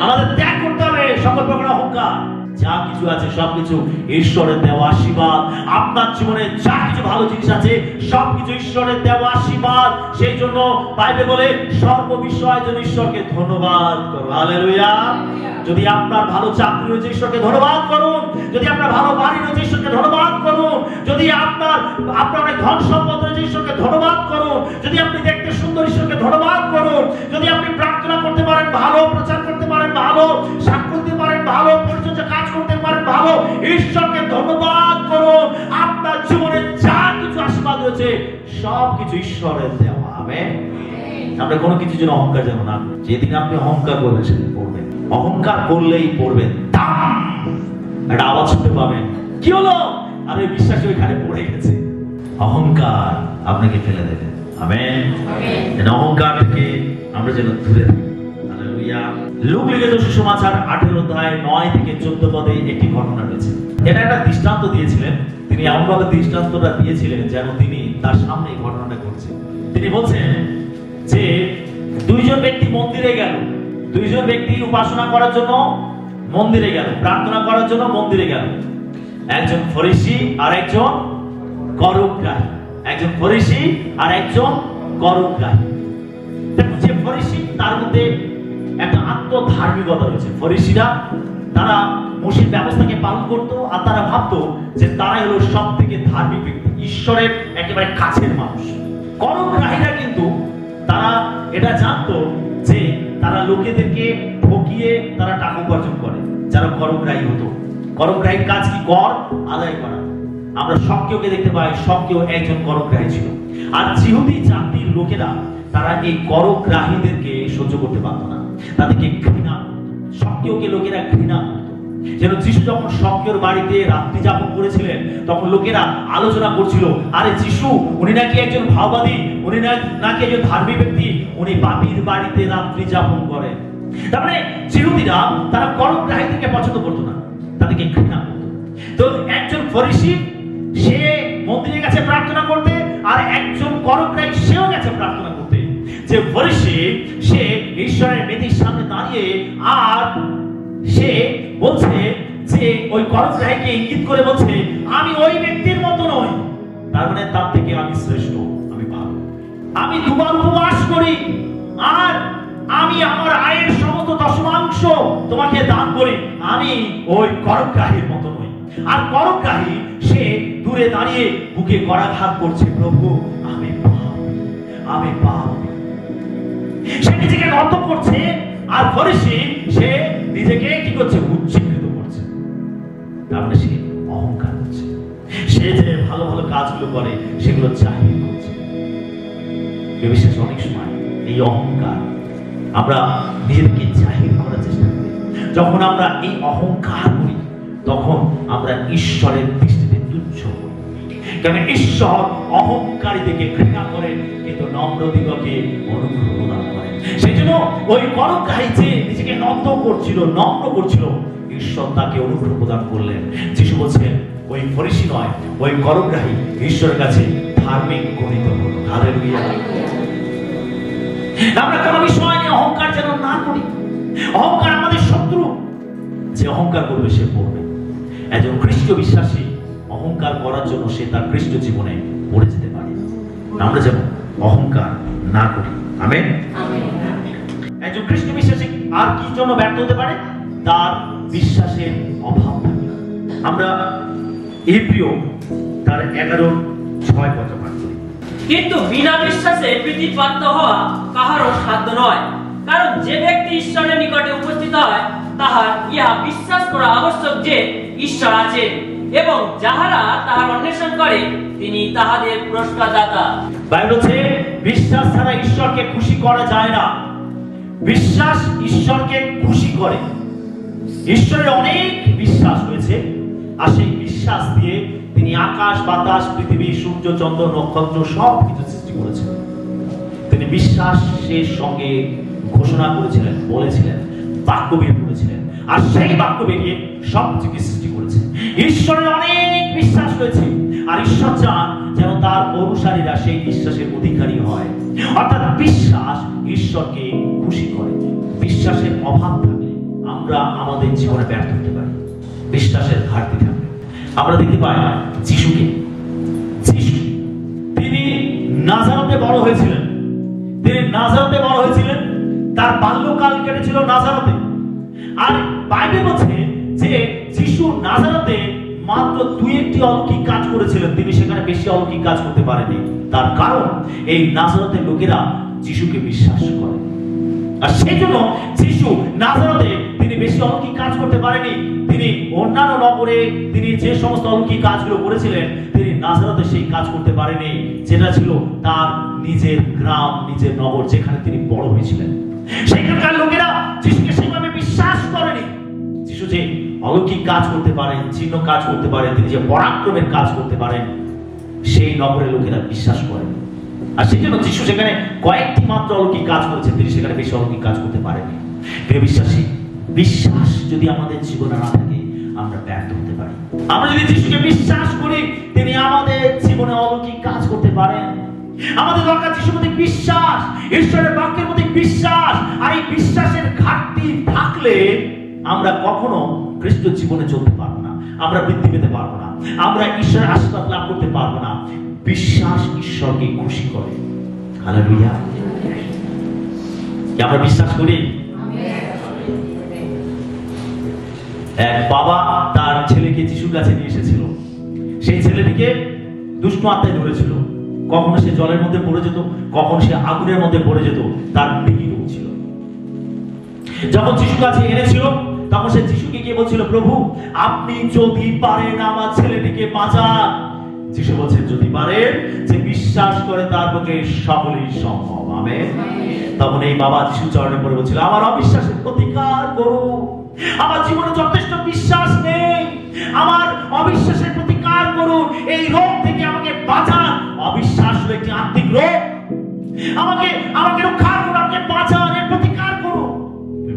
Speaker 1: আমাদের ত্যাগ করতে হবে সকল প্রকার অহংকার। যা কিছু আছে সবকিছু ঈশ্বরের দেওয়া আশীর্বাদ। আপনার জীবনে যা কিছু ভালো জিনিস আছে সবকিছু ঈশ্বরের দেওয়া আশীর্বাদ। সেই জন্য বাইবেল বলে সর্ববিষয়ের জন্য ঈশ্বরকে ধন্যবাদ করো। হালেলুয়া। যদি আপনার ভালো চাকরি রয়েছে, ঈশ্বরকে ধন্যবাদ করুন। যদি আপনার ভালো বাড়ি রয়েছে, ঈশ্বরকে ধন্যবাদ করুন। যদি আপনার অনেক ধন সম্পদ রয়েছে, ঈশ্বরকে ধন্যবাদ করুন। যদি আপনি দেখতে সুন্দর, ঈশ্বরকে ধন্যবাদ করুন। যদি আপনি প্রার্থনা করতে পারেন, ভালো প্রচার করতে পারেন, ভালো সাক্ষ্য দিতে পারেন, ভালো পরিচর্যা কাজ করতে পারেন, ভালো, ঈশ্বরকে ধন্যবাদ করুন। আপনার জীবনে যা কিছু আশীর্বাদ রয়েছে সবকিছু ঈশ্বরের দেওয়া। আমেন, আমরা কোনো কিছুর জন্য অহংকার যেন না করি। যেদিন আপনি অহংকার করবেন সেদিন পড়বেন, অহংকার করলেই পড়বেন, একটা আওয়াজ শুনতে পাবেন, কি হলো, আরে বিশ্বাসী ওইখানে পড়ে গেছে। অহংকার আপনাকে ফেলে দেবে। আমেন। অহংকার থেকে আমরা যেন দূরে থাকি। হালেলুয়া। লূক লিখিত সুসমাচার 18 অধ্যায় 9 থেকে 14 পদে একটি ঘটনা রয়েছে। এটা একটা দৃষ্টান্ত দিয়েছিলেন, তিনি এমনভাবে দৃষ্টান্তটা দিয়েছিলেন যেন তিনি তার সামনে এই ঘটনাটা ঘটছে। তিনি বলছেন যে দুইজন ব্যক্তি মন্দিরে গেল, দুইজন ব্যক্তি উপাসনা করার জন্য মন্দিরে গেল, প্রার্থনা করার জন্য মন্দিরে গেল। একজন ফরিসি আর একজন করগ্রাহী, একজন ফরিসি আর একজন করগ্রাহী। যে ফরিসি তার মধ্যে একটা আত্মধার্মিকতা রয়েছে। ফরিসিরা তারা মসজিদ ব্যবস্থাকে পালন করত, আর তারা ভাবতো যে তারাই হলো সব থেকে ধার্মিক ব্যক্তি, ঈশ্বরের একেবারে কাছের মানুষ। করগ্রাহীরা কিন্তু তারা এটা জানতো যে তারা লোকেদেরকে ঠকিয়ে তারা টাকা উপার্জন করে। যারা করগ্রাহী হতো, করগ্রাহীর কাজ কি? কর আদায় করা। আমরা সবকেওকে দেখতে পাই, সবকেও একজন করগ্রাহী ছিল। আর জিহুদি জাতির লোকেরা তারা এই করগ্রাহীদেরকে সহ্য করতে পারত না, তাদেরকে ঘৃণা করত। সবকেওকে লোকেরা ঘৃণা করত। যেন যিশু যখন সবকের বাড়িতে রাত্রি যাপন করেছিলেন, তখন লোকেরা আলোচনা করছিল, আরে যিশু উনি নাকি একজন ভাববাদী, উনি নাকি একজন ধার্মিক ব্যক্তি, উনি পাপীর বাড়িতে রাত্রি যাপন করেন। তার মানে জিহুদিরা তারা করগ্রাহীদেরকে পছন্দ করতো না, তাদেরকে ঘৃণা করত। তো একজন ফরিসি সে মন্দিরে গেছে প্রার্থনা করতে, আর একজন করগ্রাহী সেও গেছে প্রার্থনা করতে। যে ফরিসি সে ঈশ্বরের বেদির সামনে দাঁড়িয়ে আর সে বলছে যে ওই করগ্রাহীকে ইঙ্গিত করে বলছে, আমি ওই ব্যক্তির মতো নই, তার মানে তার থেকে আমি শ্রেষ্ঠ, আমি ভালো, আমি দুবার উপবাস করি, আর আমি আমার আয়ের সমস্ত দশমাংশ তোমাকে দান করি, আমি ওই করগ্রাহীর মতো নই। আর করগ্রাহী সে দূরে দাঁড়িয়ে বুকে করাঘাত করছে, প্রভু আমি পাপ, আমি পাপ। সে নিজেকে নত করছে, আর ফরিসি সে নিজেকে কি করছে? উচ্চীকৃত করছে। তার মানে সে অহংকার করছে, সে যে ভালো ভালো কাজগুলো করে সেগুলো জাহির করছে। বিশেষ অনেক সময় এই অহংকার আমরা নিজেকে জাহির করার চেষ্টা করি। যখন আমরা এই অহংকার করি, তখন আমরা ঈশ্বরের দৃষ্টিতে তুচ্ছ হই। কারণ ঈশ্বর অহংকারীদেরকে ঘৃণা করেন, কিন্তু নম্রদিগকে অনুগ্রহ প্রদান করেন। সেই জন্য ওই করগ্রাহী যে নিজেকে নত করছিল, নম্র করছিল, ঈশ্বর তাকে অনুগ্রহ প্রদান করলেন। যিশু বলছেন ওই ফরিসি নয়, ওই করগ্রাহী ঈশ্বরের কাছে ধার্মিক গণিত হলো। হালেলুয়া। আমরা কোনো বিষয় নিয়ে অহংকার যেন না করি। অহংকার আমাদের শত্রু। যে অহংকার করবে সে পড়বে। একজন খ্রিস্ট বিশ্বাসী অহংকার করার জন্য সে তার খ্রিস্ট জীবনে পড়ে যেতে পারে। আমরা যেন অহংকার না করি। আমেন। একজন খ্রিস্ট বিশ্বাসী আর কি জন্য ব্যর্থ হতে পারে? তার বিশ্বাসের অভাব থাকে। আমরা এপ্রিয় তার 11:6 পদ পাঠ করি।
Speaker 2: কিন্তু বিনা বিশ্বাসে প্রীতিপ্রাপ্ত হওয়া কাহারও সাধ্য নয়, কারণ যে ব্যক্তি ঈশ্বরের নিকটে উপস্থিত হয় তাহার ইহা বিশ্বাস করা আবশ্যক যে ঈশ্বর আছে, এবং যাহারা তাহার অন্বেষণ করে তিনি তাহাদের পুরস্কারদাতা।
Speaker 1: বাইবেল বলছে বিশ্বাস ছাড়া ঈশ্বরকে খুশি করা যায় না। বিশ্বাস ঈশ্বরকে খুশি করে। ঈশ্বরের অনেক বিশ্বাস রয়েছে, আর সেই বিশ্বাস দিয়ে তিনি আকাশ, বাতাস, পৃথিবী, সূর্য, চন্দ্র, নক্ষত্র সব কিছু সৃষ্টি করেছেন। তিনি বিশ্বাসের সঙ্গে ঘোষণা করেছিলেন, বলেছিলেন, বাক্য বের করেছিলেন, আর সেই বাক্য বেরিয়ে সব কিছু সৃষ্টি করেছে। ঈশ্বরের অনেক বিশ্বাস রয়েছে, আর ঈশ্বর চান যেন তার অনুসারীরা সেই বিশ্বাসের অধিকারী হয়। অর্থাৎ বিশ্বাস ঈশ্বরকে খুশি করে। বিশ্বাসের অভাব থাকলে আমরা আমাদের জীবনে ব্যর্থ হতে পারি। বিশ্বাসের ঘাটতি থাকলে আমরা দেখতে পাই যিশুকে। যিশু তিনি নাজারতে বড় হয়েছিলেন। তিনি নাজারতে বড় হয়েছিলেন, তার বাল্যকাল কেটেছিল নাজারতে। আর বাইবেল বলছে যে যিশু নাজারতে মাত্র 2-1টি অলৌকিক কাজ করেছিলেন, তিনি সেখানে বেশি অলৌকিক কাজ করতে পারেননি। তার কারণ এই নাজারতের লোকেরা যিশুকে বিশ্বাস করে, আর সেই জন্য যিশু নাজারতে তিনি বেশি অলৌকিক কাজ করতে পারেনি। তিনি অন্যান্য নগরে তিনি যে সমস্ত অলৌকিক কাজগুলো করেছিলেন তিনি তিনি নাজারেতে সেই কাজ করতে পারেনি যেটা ছিল তার নিজের গ্রাম, নিজের নগর, যেখানে তিনি বড় হয়েছিলেন। সেখানকার লোকেরা যিশুকে সেভাবে বিশ্বাস করেনি। যিশু যে অলৌকিক কাজ করতে পারেন, চিহ্ন কাজ করতে পারেন, তিনি যে পরাক্রমের কাজ করতে পারেন, সেই নগরের লোকেরা বিশ্বাস করেন। আর সেই জন্য যিশু সেখানে কয়েকটি মাত্র অলৌকিক কাজ করেছেন, তিনি সেখানে বেশি অলৌকিক কাজ করতে পারেনি। প্রিয় বিশ্বাসী, বিশ্বাস যদি আমাদের জীবনে না থাকে আমরা ব্যর্থ হতে পারি। আমরা যদি যিশুকে বিশ্বাস করি তিনি আমাদের জীবনে অলৌকিক কাজ করতে পারেন। আমাদের দরকার যিশুর মধ্যে বিশ্বাস, ঈশ্বরের বাক্যের মধ্যে বিশ্বাস। আর এই বিশ্বাসের ঘাটতি থাকলে আমরা কখনো খ্রিস্ট জীবনে চলতে পারবো না, আমরা বৃদ্ধি পেতে পারবো না, আমরা ঈশ্বরের আশীর্বাদ লাভ করতে পারবো না। বিশ্বাস ঈশ্বরকে খুশি করে। হালেলুয়া। আমরা বিশ্বাস করি। এক বাবা তার ছেলেকে যিশুর কাছে নিয়ে এসেছিল। সেই ছেলেটিকে দুষ্ট আত্মায় ধরেছিল। কখনো সে জলের মধ্যে পড়ে যেত, কখনো সে আগুনের মধ্যে পড়ে যেত, তার মৃত্যু হচ্ছিল। যখন যিশুর কাছে এনেছিল তখন সে যিশুকে গিয়ে বলছিল, প্রভু আপনি যদি পারেন আমার ছেলেটিকে বাঁচান। যিশু বলছেন, যদি পারেন, যে বিশ্বাস করে তার পক্ষে সকলই সম্ভব। আমেন। তখন এই বাবা যিশুর চরণে পড়ে বলছিল, আমার অবিশ্বাসের প্রতিকার করো, আমার জীবনে যথেষ্ট বিশ্বাস নেই, আমার অবিশ্বাসের প্রতিকার করুন, এই রোগ থেকে আমাকে বাঁচান। অবিশ্বাস হলো একটি আত্মিক রোগ। আমাকে রক্ষা করুন, আমাকে বাঁচান, এর প্রতিকার করুন।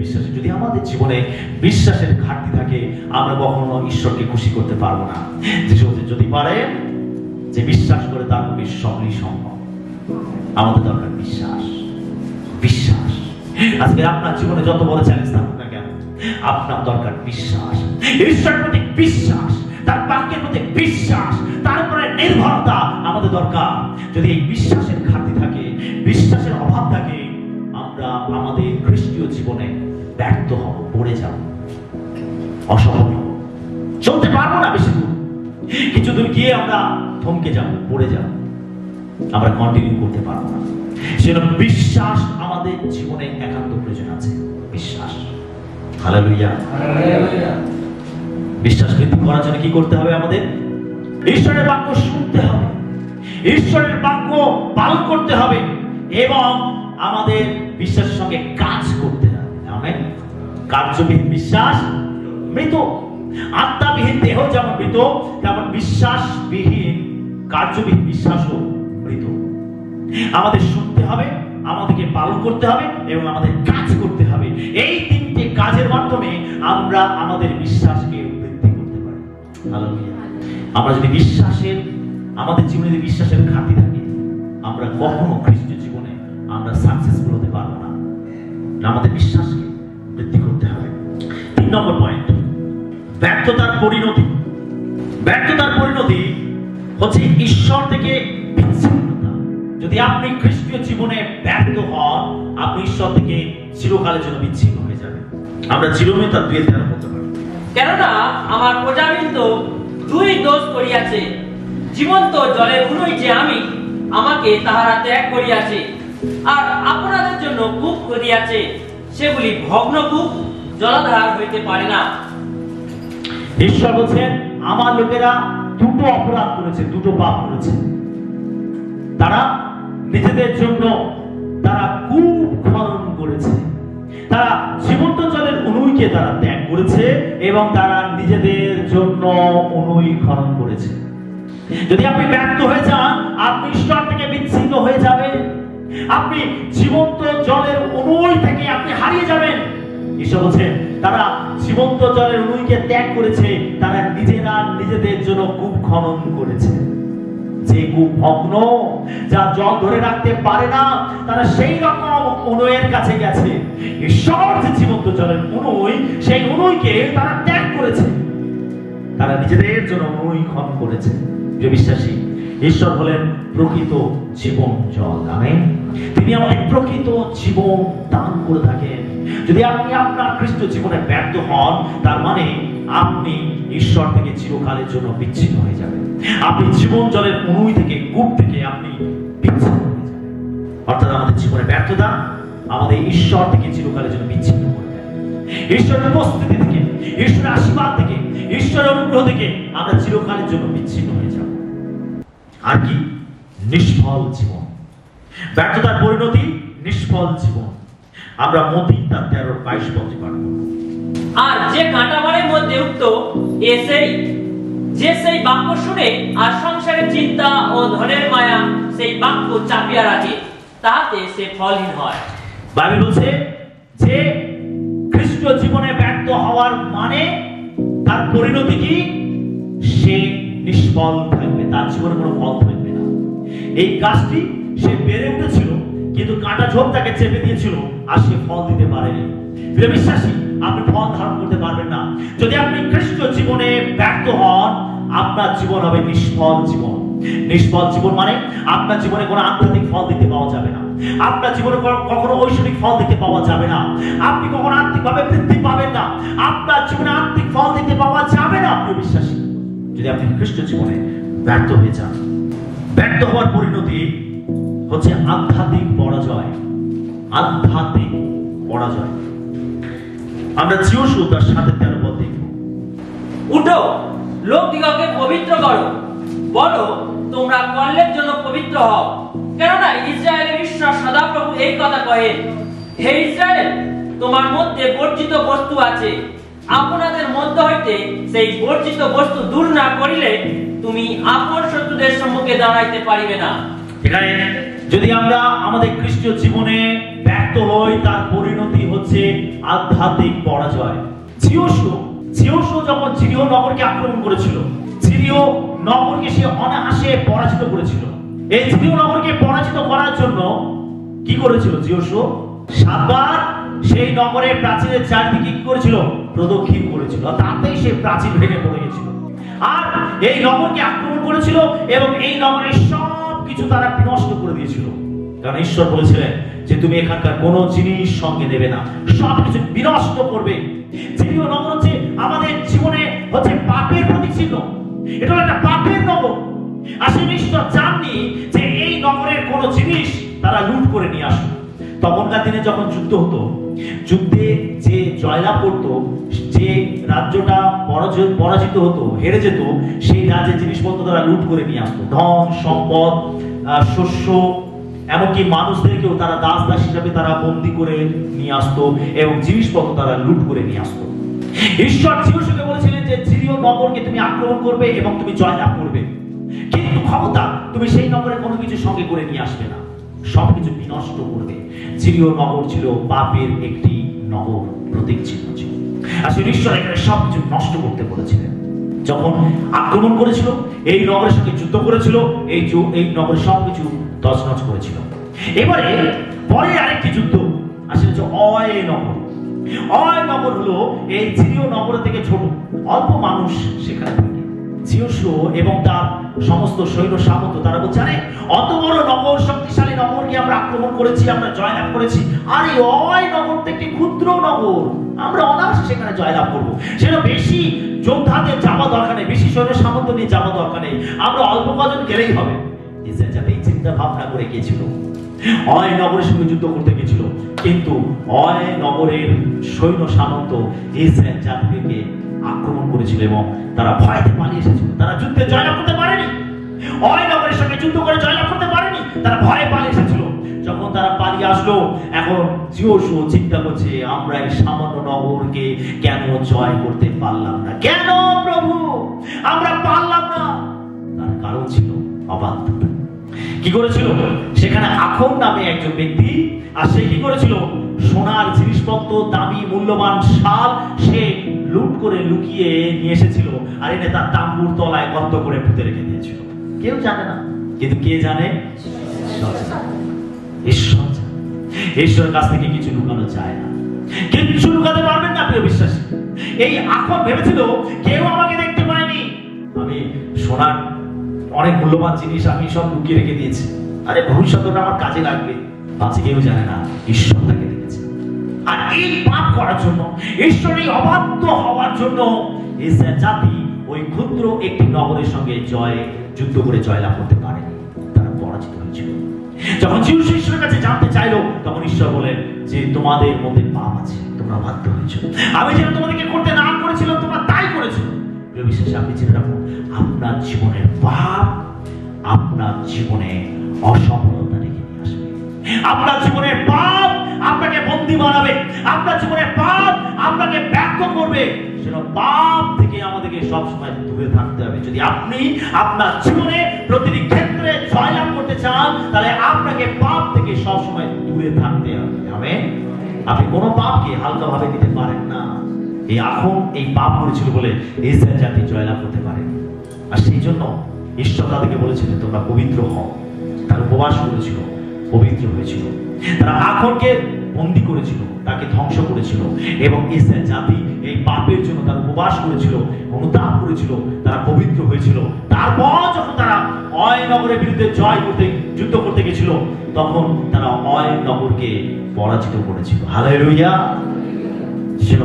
Speaker 1: বিশ্বাসী যদি আমাদের জীবনে বিশ্বাসের ঘাটতি থাকে আমরা কখনো ঈশ্বরকে খুশি করতে পারবো না। যিশু বলছেন, যদি পারে, যে বিশ্বাস করে তার পক্ষে সকলই সম্ভব। আমাদের দরকার বিশ্বাস। বিশ্বাস আজকে আপনার জীবনে যত বড় চ্যালেঞ্জ থাকুক না কেন, আপনার দরকার বিশ্বাস। ঈশ্বরের প্রতি বিশ্বাস, তার বাক্যের প্রতি বিশ্বাস, তার উপরে নির্ভরতা আমাদের দরকার। যদি এই বিশ্বাসের ঘাটতি থাকে, বিশ্বাসের অভাব থাকে, আমরা আমাদের খ্রিস্টীয় জীবনে ব্যর্থ হব, পড়ে যাব, অসফল হব, চলতে পারবো না বেশি দূর। কিছু দূর গিয়ে আমরা থমকে যাব, পড়ে যাব, আমরা কন্টিনিউ করতে পারবো না। সেজন্য বিশ্বাস আমাদের জীবনে একান্ত প্রয়োজন আছে। বিশ্বাস। হালেলুয়া। বিশ্বাস বৃদ্ধি করার জন্য কি করতে হবে? আমাদের ঈশ্বরের বাক্য শুনতে হবে, ঈশ্বরের বাক্য পালন করতে হবে এবং আমাদের বিশ্বাসের সঙ্গে কাজ করতে হবে। আমেন। কার্যবিহীন বিশ্বাস মৃত। আত্মাবিহীন দেহ যেমন মৃত, তেমন বিশ্বাসবিহীন কার্যবিহীন বিশ্বাসও মৃত। আমাদের শুনতে হবে, আমাদেরকে পালন করতে হবে এবং আমাদের কাজ করতে হবে। এই তিনটে কাজের মাধ্যমে আমরা আমাদের বিশ্বাসকে বৃদ্ধি করতে পারি। হালেলুয়া। আমরা যদি আমাদের জীবনে যদি বিশ্বাসের ঘাটতি থাকে, আমরা কখনো খ্রিস্টীয় জীবনে আমরা সাকসেসফুল হতে পারবো না। আমাদের বিশ্বাসকে বৃদ্ধি করতে হবে। 3 নম্বর পয়েন্ট, ব্যর্থতার পরিণতি। ব্যর্থতার পরিণতি হচ্ছে ঈশ্বর থেকে বিচ্ছিন্নতা। যদি আপনি খ্রিস্টীয় জীবনে ব্যর্থ হন, আপনি ঈশ্বর থেকে চিরকালের জন্য বিচ্ছিন্ন হয়ে যাবেন। আমরা চিরমিতা 2:13 বলতে পারি,
Speaker 2: কেননা আমার প্রজাবৃন্দ 2 দোষ করিয়াছে, জীবন্ত জলের উনুই যে আমি, আমাকে তাহারা ত্যাগ করিয়াছে, আর আপনাদের জন্য কূপ খুঁড়িয়াছে, সেগুলি ভগ্ন কূপ, জলাধার হইতে পারে না।
Speaker 1: ঈশ্বর বলছেন, আমার লোকেরা দুটো অপরাধ করেছে, দুটো পাপ করেছে। তারা নিজেদের জন্য তারা কূপ খনন করেছে, তারা জীবন্ত জলের উনুইকে তারা ত্যাগ করেছে এবং তারা নিজেদের জন্য উনুই খনন করেছে। যদি আপনি ব্যর্থ হয়ে যান, আপনি ঈশ্বর থেকে বিচ্ছিন্ন হয়ে যাবেন, আপনি জীবন্ত জলের উনুই থেকে আপনি হারিয়ে যাবেন। ঈশ্বর বলছেন, তারা জীবন্ত জলের উনুইকে ত্যাগ করেছে, তারা নিজেরা নিজেদের জন্য কূপ খনন করেছে। যে কূপ ভগ্ন, যা জল ধরে রাখতে পারে না, তারা সেই রকম উনুইয়ের কাছে গেছে। ঈশ্বর যে জীবন্ত জলের উনুই, সেই উনুইকে তারা ত্যাগ করেছে, তারা নিজেদের জন্য উনুই খনন করেছে। যে বিশ্বাসী, ঈশ্বর হলেন প্রকৃত জীবন জল। আমেন। তিনি আমাদের প্রকৃত জীবন দান করে থাকেন। যদি আপনি আপনার খ্রিস্ট জীবনে ব্যর্থ হন, তার মানে আপনি ঈশ্বর থেকে চিরকালের জন্য বিচ্ছিন্ন হয়ে যাবেন। আপনি জীবন জলের উনুই থেকে, কূপ থেকে আপনি বিচ্ছিন্ন হয়ে যাবেন। অর্থাৎ আমাদের জীবনে ব্যর্থতা আমাদের ঈশ্বর থেকে চিরকালের জন্য বিচ্ছিন্ন করে দেয়। ঈশ্বরের উপস্থিতি থেকে, ঈশ্বরের আশীর্বাদ থেকে, ঈশ্বরের অনুগ্রহ থেকে আমরা চিরকালের জন্য বিচ্ছিন্ন হয়ে যাব। আর কি? নিষ্ফল জীবন। ব্যর্থতার পরিণতি নিষ্ফল জীবন। আমরা মতি তার 13-22 পদে পাঠ করব।
Speaker 2: আর যে কাঁটামারের মধ্যে উঠত যে সেই বাক্য শুনে আর সংসারের চিন্তা ও ধনের মায়া সেই বাক্য চাপিয়া রাখে, তাহাতে সে ফলহীন হয়।
Speaker 1: বাইবেল বলছে যে খ্রিস্ট জীবনে ব্যর্থ হওয়ার মানে তার পরিণতি কি? সে নিষ্ফল থাকবে, তার জীবনে কোনো ফল থাকবে না। এই গাছটি সে বেড়ে উঠেছিল, কিন্তু কাঁটা ঝোপ তাকে চেপে দিয়েছিল, আর সে ফল দিতে পারেনি। প্রিয় বিশ্বাসী, আপনি ফল ধারণ করতে পারবেন না যদি আপনি খ্রিস্ট জীবনে ব্যর্থ হন। আপনার জীবন হবে নিষ্ফল জীবন। নিষ্ফল জীবন মানে আপনার জীবনে কোনো আধ্যাত্মিক ফল দিতে পাওয়া যাবে না, আপনার জীবনে কখনো ঐশ্বরিক ফল দিতে পাওয়া যাবে না, আপনি কখনো আত্মিকভাবে বৃদ্ধি পাবেন না, আপনার জীবনে আত্মিক ফল দিতে পাওয়া যাবে না। প্রিয় বিশ্বাসী, যদি আপনি খ্রিস্ট জীবনে ব্যর্থ হয়ে যান, ব্যর্থ হওয়ার পরিণতি হচ্ছে আধ্যাত্মিক পরাজয়। আধ্যাত্মিক পরাজয়। আমরা জিওশু তার 7-13 পদ দেখব।
Speaker 2: উঠো, লোকদিগকে পবিত্র করো, বলো তোমরা কল্যাণের জন্য পবিত্র হও, কেননা ইসরায়েলের ঈশ্বর সদাপ্রভু এই কথা কহেন, হে ইসরায়েল, তোমার মধ্যে বর্জিত বস্তু আছে, আপনাদের মধ্য হইতে সেই বর্জিত বস্তু দূর না করিলে তুমি আপন শত্রুদের সম্মুখে দাঁড়াইতে পারিবে না।
Speaker 1: এখানে যদি আমরা আমাদের খ্রিস্টীয় জীবনে ব্যর্থ হই, তার পরিণতি হচ্ছে আধ্যাত্মিক পরাজয়। জিওশু যখন সিরিয় নগরকে আক্রমণ করেছিল, সিরিয় নগরকে সে অনায়াসে পরাজিত করেছিল। এই সিরিয় নগরকে পরাজিত করার জন্য কি করেছিল? জিওশু 7 বার সেই নগরের প্রাচীরের চারদিকে কি করেছিল? প্রদক্ষিণ করেছিল। তাতেই সে প্রাচীর ভেঙে পড়ে গেছিল। আর এই নগরকে আক্রমণ করেছিল এবং এই নগরের সব কিছু তারা বিনষ্ট করে দিয়েছিল। কারণ ঈশ্বর বলেছিলেন যে তুমি এখানকার কোনো জিনিস সঙ্গে নেবে না, সবকিছু বিনষ্ট করবে। সিরিয় নগর হচ্ছে আমাদের জীবনে হচ্ছে পাপের প্রতীক ছিল। এটা হলো একটা পাপের নগর। আসলে ঈশ্বর চাননি যে এই নগরের কোনো জিনিস তারা লুট করে নিয়ে আসুক। তখনকার দিনে যখন যুদ্ধ হতো, যুদ্ধে যে জয়লাভ করতো, যে রাজ্যটা পরাজিত হতো, হেরে যেত, সেই রাজ্যের জিনিসপত্র তারা লুট করে নিয়ে আসতো। ধন সম্পদ, শস্য, এমনকি মানুষদেরকেও তারা দাস দাস হিসাবে তারা বন্দী করে নিয়ে আসতো এবং জিনিসপত্র তারা লুট করে নিয়ে আসতো। ঈশ্বর জিওশুকে বলেছিলেন যে সিরিয় নগরকে তুমি আক্রমণ করবে এবং তুমি জয়লাভ করবে, কিন্তু ক্ষমতা তুমি সেই নগরে কোনো কিছু সঙ্গে করে নিয়ে আসবে না, সবকিছু বিনষ্ট করবে। সিরিয় নগর ছিল পাপের একটি নগর, প্রতীক চিহ্ন ছিল। আসলে ঈশ্বর এখানে সবকিছু নষ্ট করতে বলেছিলেন। যখন আক্রমণ করেছিল, এই নগরের সঙ্গে যুদ্ধ করেছিল, এই নগরের সবকিছু তছনছ করেছিল। এবারে পরে আরেকটি যুদ্ধ আসলে যে অয় নগর। অয় নগর হলো এই সিরিয় নগর থেকে ছোট, অল্প মানুষ সেখানে থাকে। জিওশু এবং তার সমস্ত সৈন্য সামন্ত তারা বলছে, আরে অত বড় নগর, শক্তিশালী নগরকে আমরা আক্রমণ করেছি, আমরা জয়লাভ করেছি, আর এই অয় নগর থেকে ক্ষুদ্র নগর, আমরা অনায়াসে সেখানে জয়লাভ করবো। সেটা বেশি যোদ্ধাদের যাওয়া দরকার নেই, বেশি সৈন্য সামন্ত নিয়ে যাওয়া দরকার নেই, আমরা অল্প কজন গেলেই হবে। যাতে এই চিন্তা ভাবনা করে গিয়েছিল, অয় নগরের সঙ্গে যুদ্ধ করতে গেছিল, কিন্তু অয় নগরের সৈন্য সামন্ত ইসরায়েল জাতিকে আক্রমণ করেছিল এবং তারা ভয়তে পালিয়ে এসেছিল। তারা যুদ্ধে জয়লাভ করতে পারেনি, অয় নগরের সঙ্গে যুদ্ধ করে জয়লাভ করতে পারেনি, তারা ভয়ে পালিয়ে এসেছিল। যখন তারা পালিয়ে আসলো, এখন জিওশু চিন্তা করছে, আমরা এই সামান্য নগরকে কেন জয় করতে পারলাম না? কেন প্রভু আমরা পারলাম না? তার কারণ ছিল অবাধ্যতা। কি করেছিল? সেখানে আখন নামে একজন ব্যক্তি, আর সে কি করেছিল? সোনার জিনিসপত্র, দামি মূল্যবান শাল সে লুট করে লুকিয়ে নিয়ে এসেছিল, আর এনে তার তাম্বুর তলায় গর্ত করে পুঁতে রেখে দিয়েছিল। কেউ জানে না, কিন্তু কে জানে? ঈশ্বর জানে। ঈশ্বরের কাছ থেকে কিছু লুকানো যায় না, কিছু লুকাতে পারবেন না। প্রিয় বিশ্বাসী, এই আখন ভেবেছিল কেউ আমাকে দেখতে পায়নি, আমি সোনার অনেক মূল্যবান জিনিস আমি সব লুকিয়ে রেখে দিয়েছি, আরে ভবিষ্যতে আমার কাজে লাগবে। আজকে কেউ জানে না ঈশ্বর তাকে দেখেছে। আর এই পাপ করার জন্য, ঈশ্বরের অবাধ্য হওয়ার জন্য ইসরায়েল জাতি ওই ক্ষুদ্র একটি নগরের সঙ্গে যুদ্ধ করে জয়লাভ করতে পারেনি, তারা পরাজিত হয়েছিল। যখন জিওশু ঈশ্বরের কাছে জানতে চাইলো, তখন ঈশ্বর বলেন যে তোমাদের মধ্যে পাপ আছে, তোমরা বাধ্য হয়েছো, আমি যেটা তোমাদেরকে করতে না করেছিলাম তোমরা তাই করেছো। প্রিয় বিশ্বাসী, আপনি জেনে রাখুন, আপনার জীবনের পাপ আপনার জীবনে অসফলতা ডেকে নিয়ে আসবে। আপনার জীবনের পাপ আপনাকে বন্দী বানাবে, আপনার জীবনের পাপ আপনাকে ব্যর্থ করবে। সেটা পাপ থেকে আমাদেরকে সবসময় দূরে থাকতে হবে। যদি আপনি আপনার জীবনে প্রতিটি ক্ষেত্রে জয়লাভ করতে চান, তাহলে আপনাকে পাপ থেকে সবসময় দূরে থাকতে হবে। আমেন। আপনি কোনো পাপকে হালকাভাবে নিতে পারেন না। এই আখন এই পাপ করেছিল বলে ইসরায়েল জাতি জয়লাভ করতে পারে। আর সেই জন্য ঈশ্বর তাদেরকে বলেছিলেন তোমরা পবিত্র হও। তার উপবাস করেছিল, পবিত্র হয়েছিল। তারা আখনকে বন্দী করেছিল, তাকে ধ্বংস করেছিল, এবং ইসরায়েল জাতি এই পাপের জন্য তারা উপবাস করেছিল, অনুতাপ করেছিল, তারা পবিত্র হয়েছিল। তারপর যখন তারা অয় নগরের বিরুদ্ধে যুদ্ধ করতে গেছিল, তখন তারা অয় নগরকে পরাজিত করেছিল। হালেলুয়া। ছিল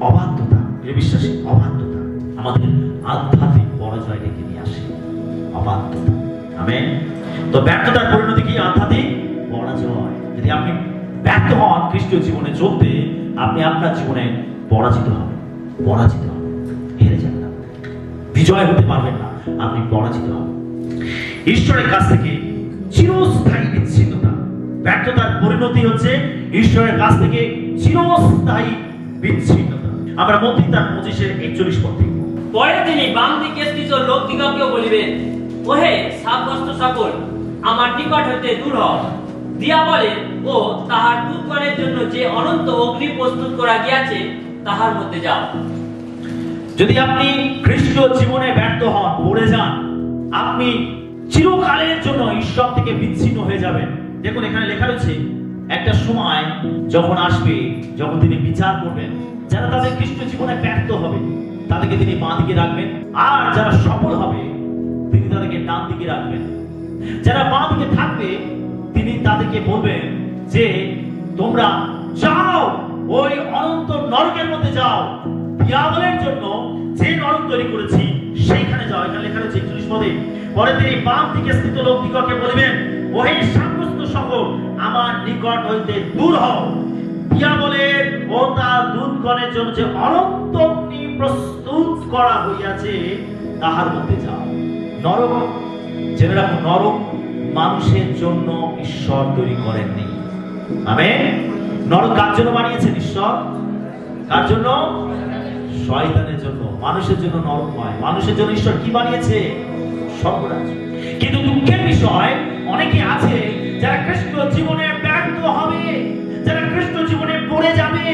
Speaker 1: অবাধ্যতা, বিশ্বাসী অবাধ্যতা আমাদের আধ্যাত্মিক পরাজয় ডেকে নিয়ে আসে। অবাধ্যতা। আমেন। তো ব্যর্থতার পরিণতি কি? আধ্যাত্মিক পরাজয়। যদি আপনি ব্যর্থ হন খ্রিস্টীয় জীবনে চলতে, আপনি আপনার জীবনে পরাজিত হবেন, হেরে যাবেন, বিজয় হতে পারবেন না, আপনি পরাজিত হবেন। ঈশ্বরের কাছ থেকে চিরস্থায়ী বিচ্ছিন্নতা। ব্যর্থতার পরিণতি হচ্ছে ঈশ্বরের কাছ থেকে চিরস্থায়ী বিচ্ছিন্নতা। আমরা মত্তী তার 25:41 পদ থেকে।
Speaker 2: পরে তিনি বাম দিকে স্থিত লোকদিগকেও বলিবেন, ওহে সাবগ্রস্ত সকল, আমার নিকট হইতে দূর হও। দিয়া বলে, ও তাহার দূতগণের জন্য যে অনন্ত অগ্নি প্রস্তুত করা গিয়াছে, তাহার মধ্যে যাও।
Speaker 1: যদি আপনি খ্রিস্টীয় জীবনে ব্যর্থ হন, পড়ে যান, আপনি চিরকালের জন্য ঈশ্বর থেকে বিচ্ছিন্ন হয়ে যাবেন। দেখুন এখানে লেখা রয়েছে, একটা সময় যখন আসবে, যখন তিনি বিচার করবেন, যারা তাদের খ্রিস্টীয় জীবনে ব্যর্থ হবে তাদেরকে তিনি বাঁ দিকে রাখবেন, আর যারা সফল হবে তিনি তাদেরকে ডান দিকে রাখবেন। যারা বাঁ দিকে থাকবে তিনি তাদেরকে বলবেন যে তোমরা যাও, ওই অনন্ত নরকের মধ্যে যাও, দিয়াবলের জন্য যে নরক তৈরি করেছি সেইখানে যাও। এখানে লেখা রয়েছে 41 পদে। পরে তিনি বাম দিকে স্থিত লোকদিগকে বলিবেন, ওহে সাব্যস্ত সকল, আমার নিকট হইতে দূর হও। দিয়াবলের ও তার দূতগণের জন্য যে অনন্ত অগ্নি প্রস্তুত করা হইয়াছে, তাহার মধ্যে যাও। নরক, জেনে রাখুন, নরক মানুষের জন্য ঈশ্বর তৈরি করেননি। আমেন। নরক কার জন্য বানিয়েছেন ঈশ্বর? কার জন্য? শয়তানের জন্য। মানুষের জন্য নরক নয়। মানুষের জন্য ঈশ্বর কি বানিয়েছে? স্বর্গরাজ্য। কিন্তু দুঃখের বিষয়, অনেকে আছে যারা খ্রিস্টীয় জীবনে ব্যর্থ হবে, যারা খ্রিস্টীয় জীবনে পড়ে যাবে,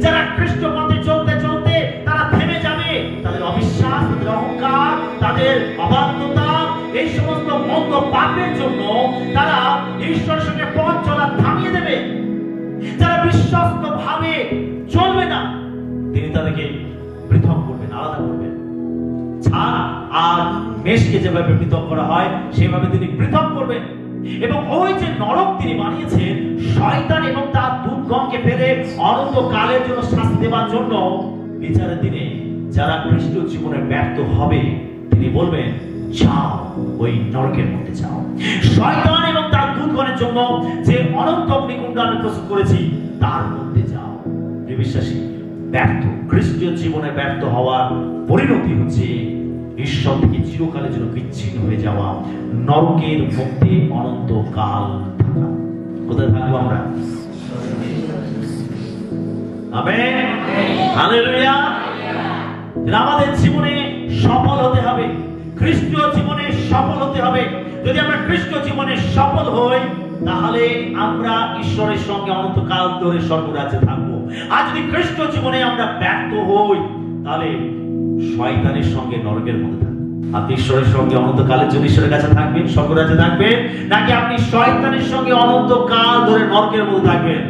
Speaker 1: যারা খ্রিস্ট পথে চলতে চলতে তারা থেমে যাবে। তাদের অবিশ্বাস, তাদের অহংকার, তাদের অবাধ্যতা, এই সমস্ত মন্দ পাপের জন্য তারা ঈশ্বরের সঙ্গে পথ চলা থামিয়ে দেবে। যারা বিশ্বস্ত ভাবে চলবে না, তিনি তাদেরকে পৃথক করবেন, আলাদা করবেন। ছাড় আর মেষকে যেভাবে পৃথক করা হয় সেভাবে তিনি পৃথক করবেন। এবং ওই যে নরক তিনি বানিয়েছেন শয়তান এবং তার দূতগণকে ফেলে অনন্ত কালের জন্য শাস্তি দেওয়ার জন্য, বিচারের দিনে যারা খ্রিস্টীয় জীবনে ব্যর্থ হবে তিনি বলবেন, যাও, ওই নরকের মধ্যে যাও। শয়তান এবং তার দূতগণের জন্য যে অনন্ত অগ্নিকুণ্ড আমি প্রস্তুত করেছি, তার মধ্যে যাও। বিশ্বাসী, ব্যর্থ খ্রিস্টীয় জীবনে ব্যর্থ হওয়ার পরিণতি হচ্ছে ঈশ্বর থেকে চিরকালের জন্য বিচ্ছিন্ন হয়ে যাওয়া, নরকের মধ্যে অনন্ত কাল থাকা। কোথায় থাকবো আমরা? Amen, hallelujah. আমাদের জীবনে সফল হতে হবে, খ্রিস্টীয় জীবনে সফল হতে হবে। যদি আমরা খ্রিস্টীয় জীবনে সফল হই, তাহলে আমরা ঈশ্বরের সঙ্গে অনন্তকাল ধরে স্বর্গরাজ্যে থাকবো। আর যদি খ্রিস্টীয় জীবনে আমরা ব্যর্থ হই, তাহলে শয়তানের সঙ্গে নরকের মধ্যে থাকবো। আপনি ঈশ্বরের সঙ্গে অনন্তকালের জন্য ঈশ্বরের কাছে থাকবেন, স্বর্গরাজ্যে থাকবেন, নাকি আপনি শয়তানের সঙ্গে অনন্তকাল ধরে নরকের মধ্যে থাকবেন?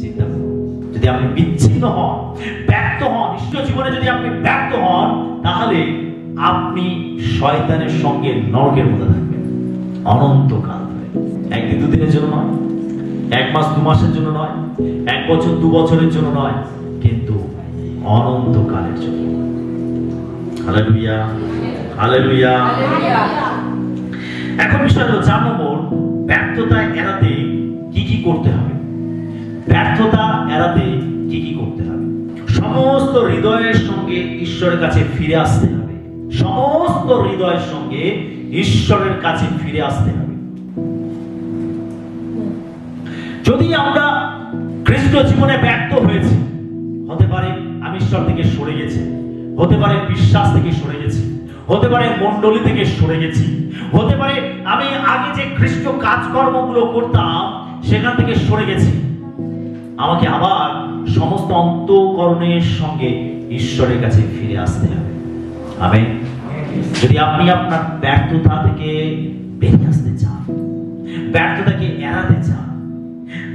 Speaker 1: চিন্তা করুন। যদি আপনি বিচ্ছিন্ন হন, ব্যর্থ হন, ঈশ্বর জীবনে যদি আপনি ব্যর্থ হন, তাহলে আপনি শয়তানের সঙ্গে নরকের মধ্যে থাকবেন অনন্তকাল ধরে। একদিন দুদিনের জন্য নয়, এক মাস দু মাসের জন্য নয়, এক বছর দু বছরের জন্য নয়, কিন্তু অনন্তকালের জন্য। Hallelujah, hallelujah. এখন বিষয় হলো 4 নম্বর, ব্যর্থতা এড়াতে কি কি করতে হবে? ব্যর্থতা এড়াতে কি কি করতে হবে? সমস্ত হৃদয়ের সঙ্গে ঈশ্বরের কাছে ফিরে আসতে হবে। সমস্ত হৃদয়ের সঙ্গে ঈশ্বরের কাছে ফিরে আসতে হবে। যদি আমরা খ্রিস্ট জীবনে ব্যর্থ হয়েছি, হতে পারে আমি ঈশ্বর থেকে সরে গেছি, হতে পারে বিশ্বাস থেকে সরে গেছি, হতে পারে মণ্ডলী থেকে সরে গেছি, হতে পারে আমি আগে যে খ্রিস্ট কাজকর্মগুলো করতাম সেখান থেকে সরে গেছি, আমাকে আবার সমস্ত অন্তঃকরণের সঙ্গে ঈশ্বরের কাছে ফিরে আসতে হবে। আমেন। যদি আপনি আপনার ব্যর্থতা থেকে বেরিয়ে আসতে চান, ব্যর্থতাকে এড়াতে চান,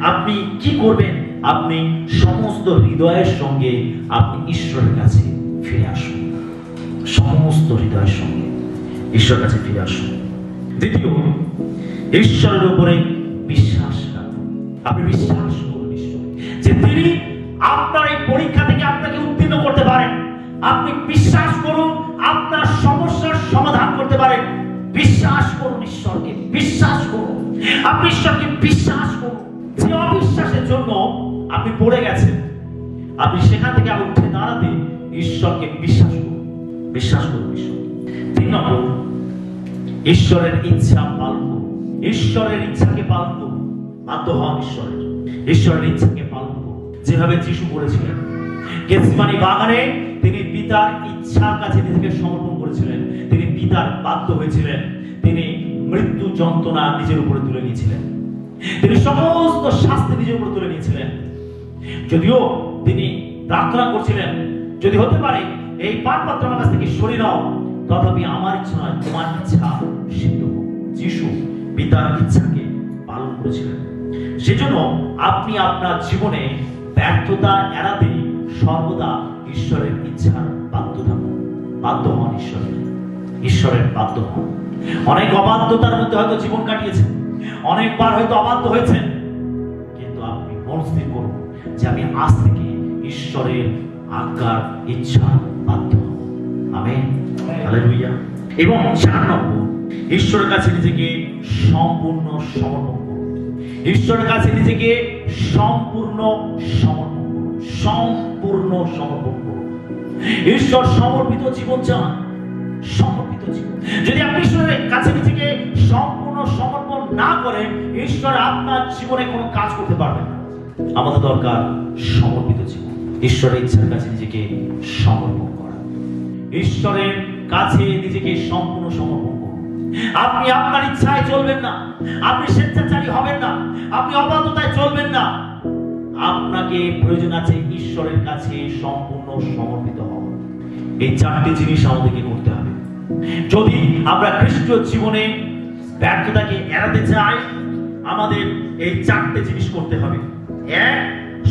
Speaker 1: আপনি কি করবেন? আপনি সমস্ত হৃদয়ের সঙ্গে আপনি ঈশ্বরের কাছে ফিরে আসুন। সমস্ত হৃদয়ের সঙ্গে ঈশ্বরের কাছে ফিরে আসুন। দ্বিতীয়, ঈশ্বরের উপরে বিশ্বাস রাখুন। আপনি বিশ্বাস করুন ঈশ্বর যে তিনি আপনার এই পরীক্ষা থেকে আপনাকে উত্তীর্ণ করতে পারেন। আপনি বিশ্বাস করুন আপনার সমস্যার সমাধান করতে পারেন। বিশ্বাস করুন ঈশ্বরকে, বিশ্বাস করুন। আপনি ঈশ্বরকে বিশ্বাস করুন। যে অবিশ্বাসের জন্য আপনি পড়ে গেছেন, আপনি সেখান থেকে আবার উঠে দাঁড়াতে ঈশ্বরকে বিশ্বাস করুন। বিশ্বাস করুন ঈশ্বর। 3 নম্বর, ঈশ্বরের ইচ্ছা পালন করুন। ঈশ্বরের ইচ্ছাকে পালন করুন। বাধ্য হন ঈশ্বরের ইচ্ছাকে পালন করুন। যেভাবে যিশু করেছিলেন গেতসেমানি বাগানে, তিনি পিতার ইচ্ছার কাছে নিজেকে সমর্পণ করেছিলেন। তিনি পিতার বাধ্য হয়েছিলেন। তিনি মৃত্যু যন্ত্রণা নিজের উপরে তুলে নিয়েছিলেন। তিনি সমস্ত শাস্তি নিজের উপরে তুলে নিয়েছিলেন। যদিও তিনি প্রার্থনা করছিলেন, যদি হতে পারে এই পাপপাত্র আমার কাছ থেকে সরিয়ে নাও, তথাপি আমার ইচ্ছা নয় তোমার ইচ্ছা সিদ্ধ হোক। যিশু পিতার ইচ্ছাকে পালন করেছিলেন। সেজন্য আপনি আপনার জীবনে ব্যর্থতা এড়াতে সর্বদা ঈশ্বরের ইচ্ছার বাধ্য হন। ঈশ্বরের বাধ্য হন। অনেক অবাধ্যতার মধ্যে হয়তো জীবন কাটিয়েছেন, অনেকবার হয়তো অবাধ্য হয়েছেন, কিন্তু আপনি মনস্থির করুন যে আমি আজ থেকে ঈশ্বরের আজ্ঞার ইচ্ছা বাধ্য হব। Amen, hallelujah. এবং 4 নম্বর, ঈশ্বরের কাছে নিজেকে সম্পূর্ণ সমর্পণ করুন। ঈশ্বরের কাছে নিজেকে সম্পূর্ণ সমর্পণ করুন। সম্পূর্ণ সমর্পণ করুন। ঈশ্বর সমর্পিত জীবন চান, সমর্পিত জীবন। যদি আপনি ঈশ্বরের কাছে নিজেকে সম্পূর্ণ সমর্পণ না করেন, ঈশ্বর আপনার জীবনে কোনো কাজ করতে পারবেন না। আমাদের দরকার সমর্পিত জীবন। ঈশ্বরের ইচ্ছার কাছে নিজেকে সমর্পণ করা। ঈশ্বরের কাছে নিজেকে সম্পূর্ণ সমর্পণ করুন। আপনি আপনার ইচ্ছায় চলবেন না, আপনি স্বেচ্ছাচারী হবেন না, আপনি অবাধ্যতায় চলবেন না। আপনাকে প্রয়োজন আছে ঈশ্বরের কাছে সম্পূর্ণ সমর্পিত হওয়া। এই 4টি জিনিস আমাদেরকে করতে হবে। যদি আমরা খ্রিস্টীয় জীবনে ব্যর্থতাকে এড়াতে চাই, আমাদের এই 4টে জিনিস করতে হবে। 1,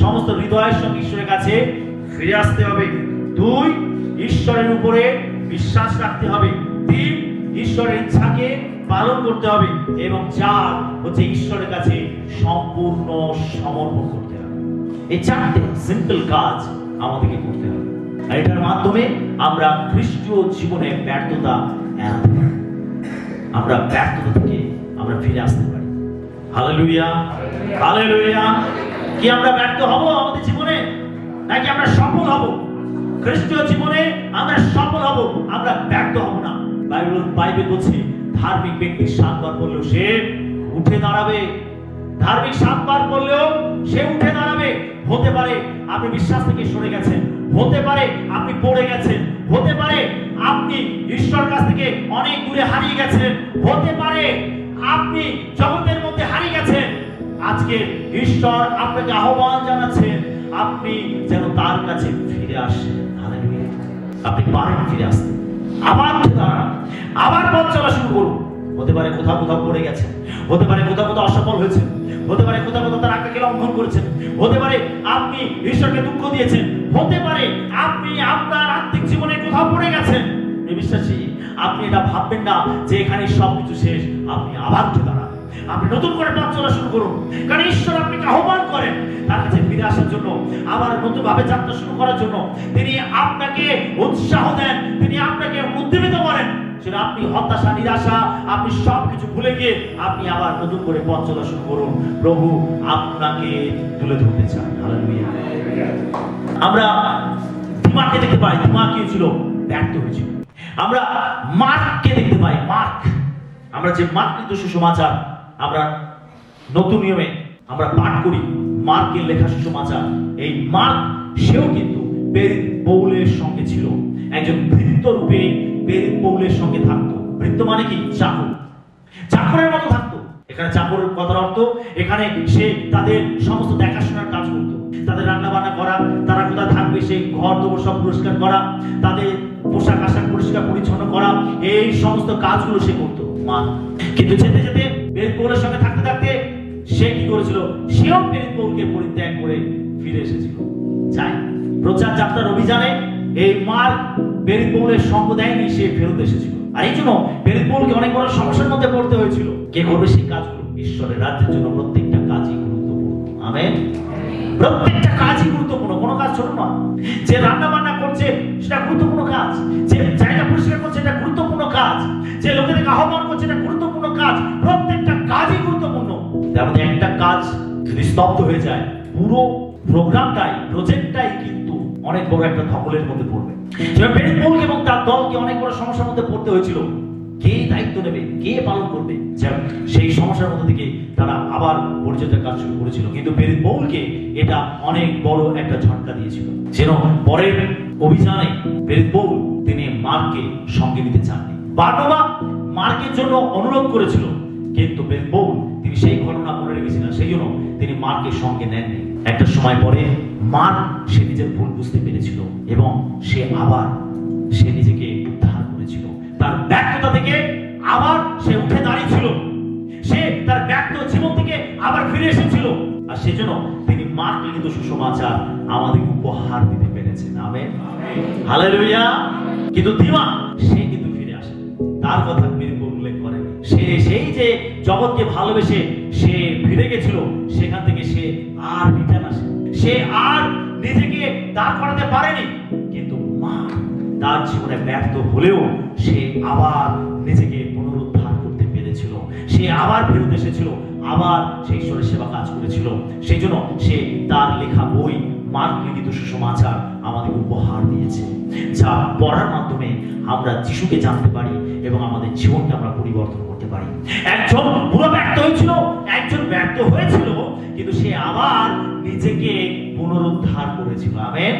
Speaker 1: সমস্ত হৃদয়ের সঙ্গে ঈশ্বরের কাছে ফিরে আসতে হবে। 2, ঈশ্বরের উপরে বিশ্বাস রাখতে হবে। 3, ঈশ্বরের ইচ্ছাকে পালন করতে হবে। এবং 4 হচ্ছে ঈশ্বরের কাছে সম্পূর্ণ সমর্পণ করতে হবে। এই 4টে সিম্পল কাজ আমাদেরকে করতে হবে। আর এটার মাধ্যমে আমরা খ্রিস্টীয় জীবনে ব্যর্থতা এড়াতে পারি। আমরা ব্যর্থতা থেকে আমরা ফিরে আসতে পারি। Hallelujah, hallelujah. কি আমরা ব্যর্থ হব আমাদের জীবনে, নাকি আমরা সফল হব? খ্রিস্টীয় জীবনে আমরা সফল হব, আমরা ব্যর্থ হব না। বাইবেল বলছে ধার্মিক ব্যক্তি 7 বার বললেও সে উঠে দাঁড়াবে। ধার্মিক 7 বার বললেও সে উঠে দাঁড়াবে। হতে পারে আপনি বিশ্বাস থেকে সরে গেছেন, হতে পারে আপনি পড়ে গেছেন, হতে পারে আপনি ঈশ্বরের কাছ থেকে অনেক দূরে হারিয়ে গেছেন, হতে পারে আপনি জগতের মধ্যে হারিয়ে গেছেন। আজকে ঈশ্বর আপনাকে আহ্বান জানাচ্ছেন, আপনি যেন তার কাছে ফিরে আসেন। হালেলুয়া। আপনি পারেন ফিরে আসতে। আবার দাঁড়ান, আবার পথ চলা শুরু করুন। হতে পারে কোথাও পড়ে গেছেন, হতে পারে কোথাও অসফল হয়েছেন, হতে পারে কোথাও তার আজ্ঞাকে লঙ্ঘন করেছেন, হতে পারে আপনি ঈশ্বরকে দুঃখ দিয়েছেন, হতে পারে আপনি আপনার আত্মিক জীবনে কোথাও পড়ে গেছেন। বিশ্বাসী, আপনি এটা ভাববেন না যে এখানে সবকিছু শেষ। আপনি আবার উঠে দাঁড়ান, আপনি নতুন করে পথ চলা শুরু করুন। কারণ ঈশ্বর আপনাকে আহ্বান করেন তার কাছে ফিরে আসার জন্য, আবার নতুন ভাবে যাত্রা শুরু করার জন্য। তিনি আপনাকে উৎসাহ দেন, তিনি আপনাকে উদ্দীপিত করেন। সেটা আপনি হতাশা, নিরাশা, আপনি সবকিছু ভুলে গিয়ে আপনি আবার নতুন করে পথ চলা শুরু করুন। প্রভু আপনাকে তুলে ধরতে চান। হালেলুয়া। আমরা দিমাকে দেখতে পাই, দিমাক কি ছিল? ব্যর্থ হয়েছিল। আমরা মার্ককে দেখতে পাই, মার্ক আমরা যে মার্কিত সুসমাচার আমরা নতুন নিয়মে আমরা পাঠ করি, মার্কের লেখা সুসমাচার, এই মার্ক সেও কিন্তু প্রেরিত পৌলের সঙ্গে ছিল, একজন ভৃত্য রূপে প্রেরিত পৌলের সঙ্গে থাকতো। ভৃত্য মানে কি? চাকর, চাকরের মতো থাকতো। এখানে চাকরের কথার অর্থ এখানে সে তাদের সমস্ত দেখাশোনার কাজ করতো, তাদের রান্না বান্না করা, তারা কোথায় থাকবে সেই ঘর দোর সব পরিষ্কার করা, তাদের পোশাক আশাক পরিষ্কার পরিচ্ছন্ন করা, এই সমস্ত কাজগুলো সে করতো মা। কিন্তু যেতে যেতে প্রেরিত পৌলের সঙ্গে থাকতে থাকতে সে কি করেছিল? সেও প্রেরিত পৌলকে পরিত্যাগ করে ফিরে এসেছিল। চাই প্রচার যাত্রার অভিযানে এই মার্ক প্রেরিত পৌলের সঙ্গ দেয়নি, সে ফেরত এসেছিল। আর এই জন্য প্রেরিত পৌলকে অনেক বড় সমস্যার মধ্যে পড়তে হয়েছিল। কে করবে সেই কাজগুলো? ঈশ্বরের রাজ্যের জন্য প্রত্যেকটা কাজই গুরুত্বপূর্ণ। আমেন। প্রত্যেকটা কাজই গুরুত্বপূর্ণ, কোনো কাজ ছোট নয়। যে রান্না বান্না করছে সেটা গুরুত্বপূর্ণ কাজ, যে জায়গা পরিষ্কার করছে এটা গুরুত্বপূর্ণ কাজ, যে লোকেদেরকে আহ্বান করছে এটা গুরুত্বপূর্ণ কাজ। প্রত্যেকটা কাজই গুরুত্বপূর্ণ। তেমন একটা কাজ যদি স্তব্ধ হয়ে যায়, পুরো প্রোগ্রামটাই, প্রজেক্টটাই কিন্তু অনেক বড় একটা ধকলের মধ্যে পড়বে। যেমন প্রেরিত পৌল এবং তার দলকে অনেক বড় সমস্যার মধ্যে পড়তে হয়েছিল। কে দায়িত্ব নেবে, কে পালন করবে, সেই সমস্যার মধ্যে থেকে তারা আবার পরিচর্যার কাজ শুরু করেছিল। কিন্তু প্রেরিত পৌলকে এটা অনেক বড় একটা ঝটকা দিয়েছিল। যেন পরের অভিযানে প্রেরিত পৌল তিনি মার্ককে সঙ্গে নিতে চাননি। বারনাবা মার্কের জন্য অনুরোধ করেছিল, কিন্তু প্রেরিত পৌল তিনি সেই ঘটনা মনে রেখেছিলেন, সেই জন্য তিনি মার্কের সঙ্গে নেননি। একটা সময় পরে মার্ক সে নিজের ভুল বুঝতে পেরেছিল এবং সে নিজেকে উদ্ধার করেছিল। তার ব্যর্থতা থেকে আবার সে উঠে দাঁড়িয়েছিল, সে তার ব্যর্থ জীবন থেকে আবার ফিরে এসেছিল। আর সেজন্য তিনি মার্ক লিখিত সুসমাচার আমাদের উপহার দিতে পেরেছেন। Amen, hallelujah. কিন্তু দিমা সে কিন্তু ফিরে আসে, তার কথা প্রেরিত উল্লেখ করেন। সে সেই যে জগৎকে ভালোবেসে সে ফিরে গেছিল, সেখান থেকে সে আর রিটার্ন আসে, সে আর নিজেকে দাঁড় করাতে পারেনি। কিন্তু মা তার জীবনে ব্যর্থ হলেও সে আবার নিজেকে পুনরুদ্ধার করতে পেরেছিল, সে আবার ফেরত এসেছিল, আবার সেই ঈশ্বরের সেবা কাজ করেছিল। সেই জন্য সে তার লেখা বই মার্ক লিখিত সুসমাচার আমাদের উপহার দিয়েছে, যা পড়ার মাধ্যমে আমরা যিশুকে জানতে পারি এবং আমাদের জীবনকে আমরা পরিবর্তন করতে পারি। একজন পুরো ব্যর্থ হয়েছিল, একজন ব্যর্থ হয়েছিল, কিন্তু সে আবার নিজেকে পুনরুদ্ধার করেছিল। আমেন।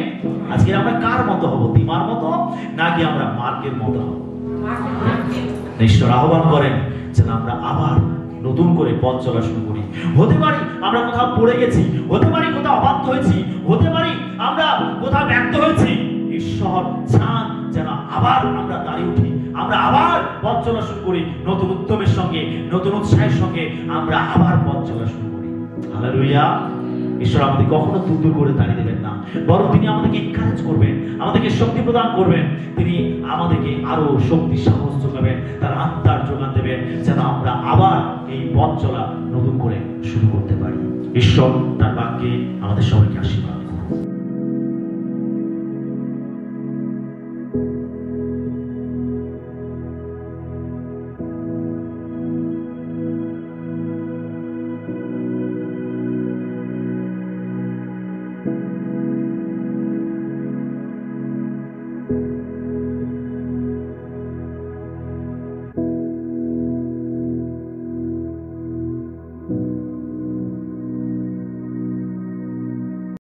Speaker 1: আজকে আমরা কার মতো হব? দিমার মতো নাকি আমরা মার্কের মতো হব? ঈশ্বর আহ্বান করেন যেন আমরা আবার নতুন করে পথ চলা শুরু করি। হতে পারি আমরা কোথাও পড়ে গেছি, হতে পারি কোথাও অবাধ্য হয়েছি, হতে পারি আমরা কোথাও ব্যর্থ হয়েছি। ঈশ্বর চান যেন আবার আমরা দাঁড়িয়ে উঠি, আমরা আবার পথ চলা শুরু করি, নতুন উদ্যমের সঙ্গে, নতুন উৎসাহের সঙ্গে আমরা আবার পথ চলা শুরু করি। হালেলুয়া। ঈশ্বর আমাদের কখনো দূর করে দাঁড়িয়ে দেবেন না, বরং তিনি আমাদেরকে এনকারেজ করবেন, আমাদেরকে শক্তি প্রদান করবেন। তিনি আমাদেরকে আরো শক্তি, সাহস যোগাবেন, তার আত্মার যোগান দেবেন, যেন আমরা আবার এই পথ চলা নতুন করে শুরু করতে পারি। ঈশ্বর তার বাক্যে আমাদের সবাইকে আশীর্বাদ।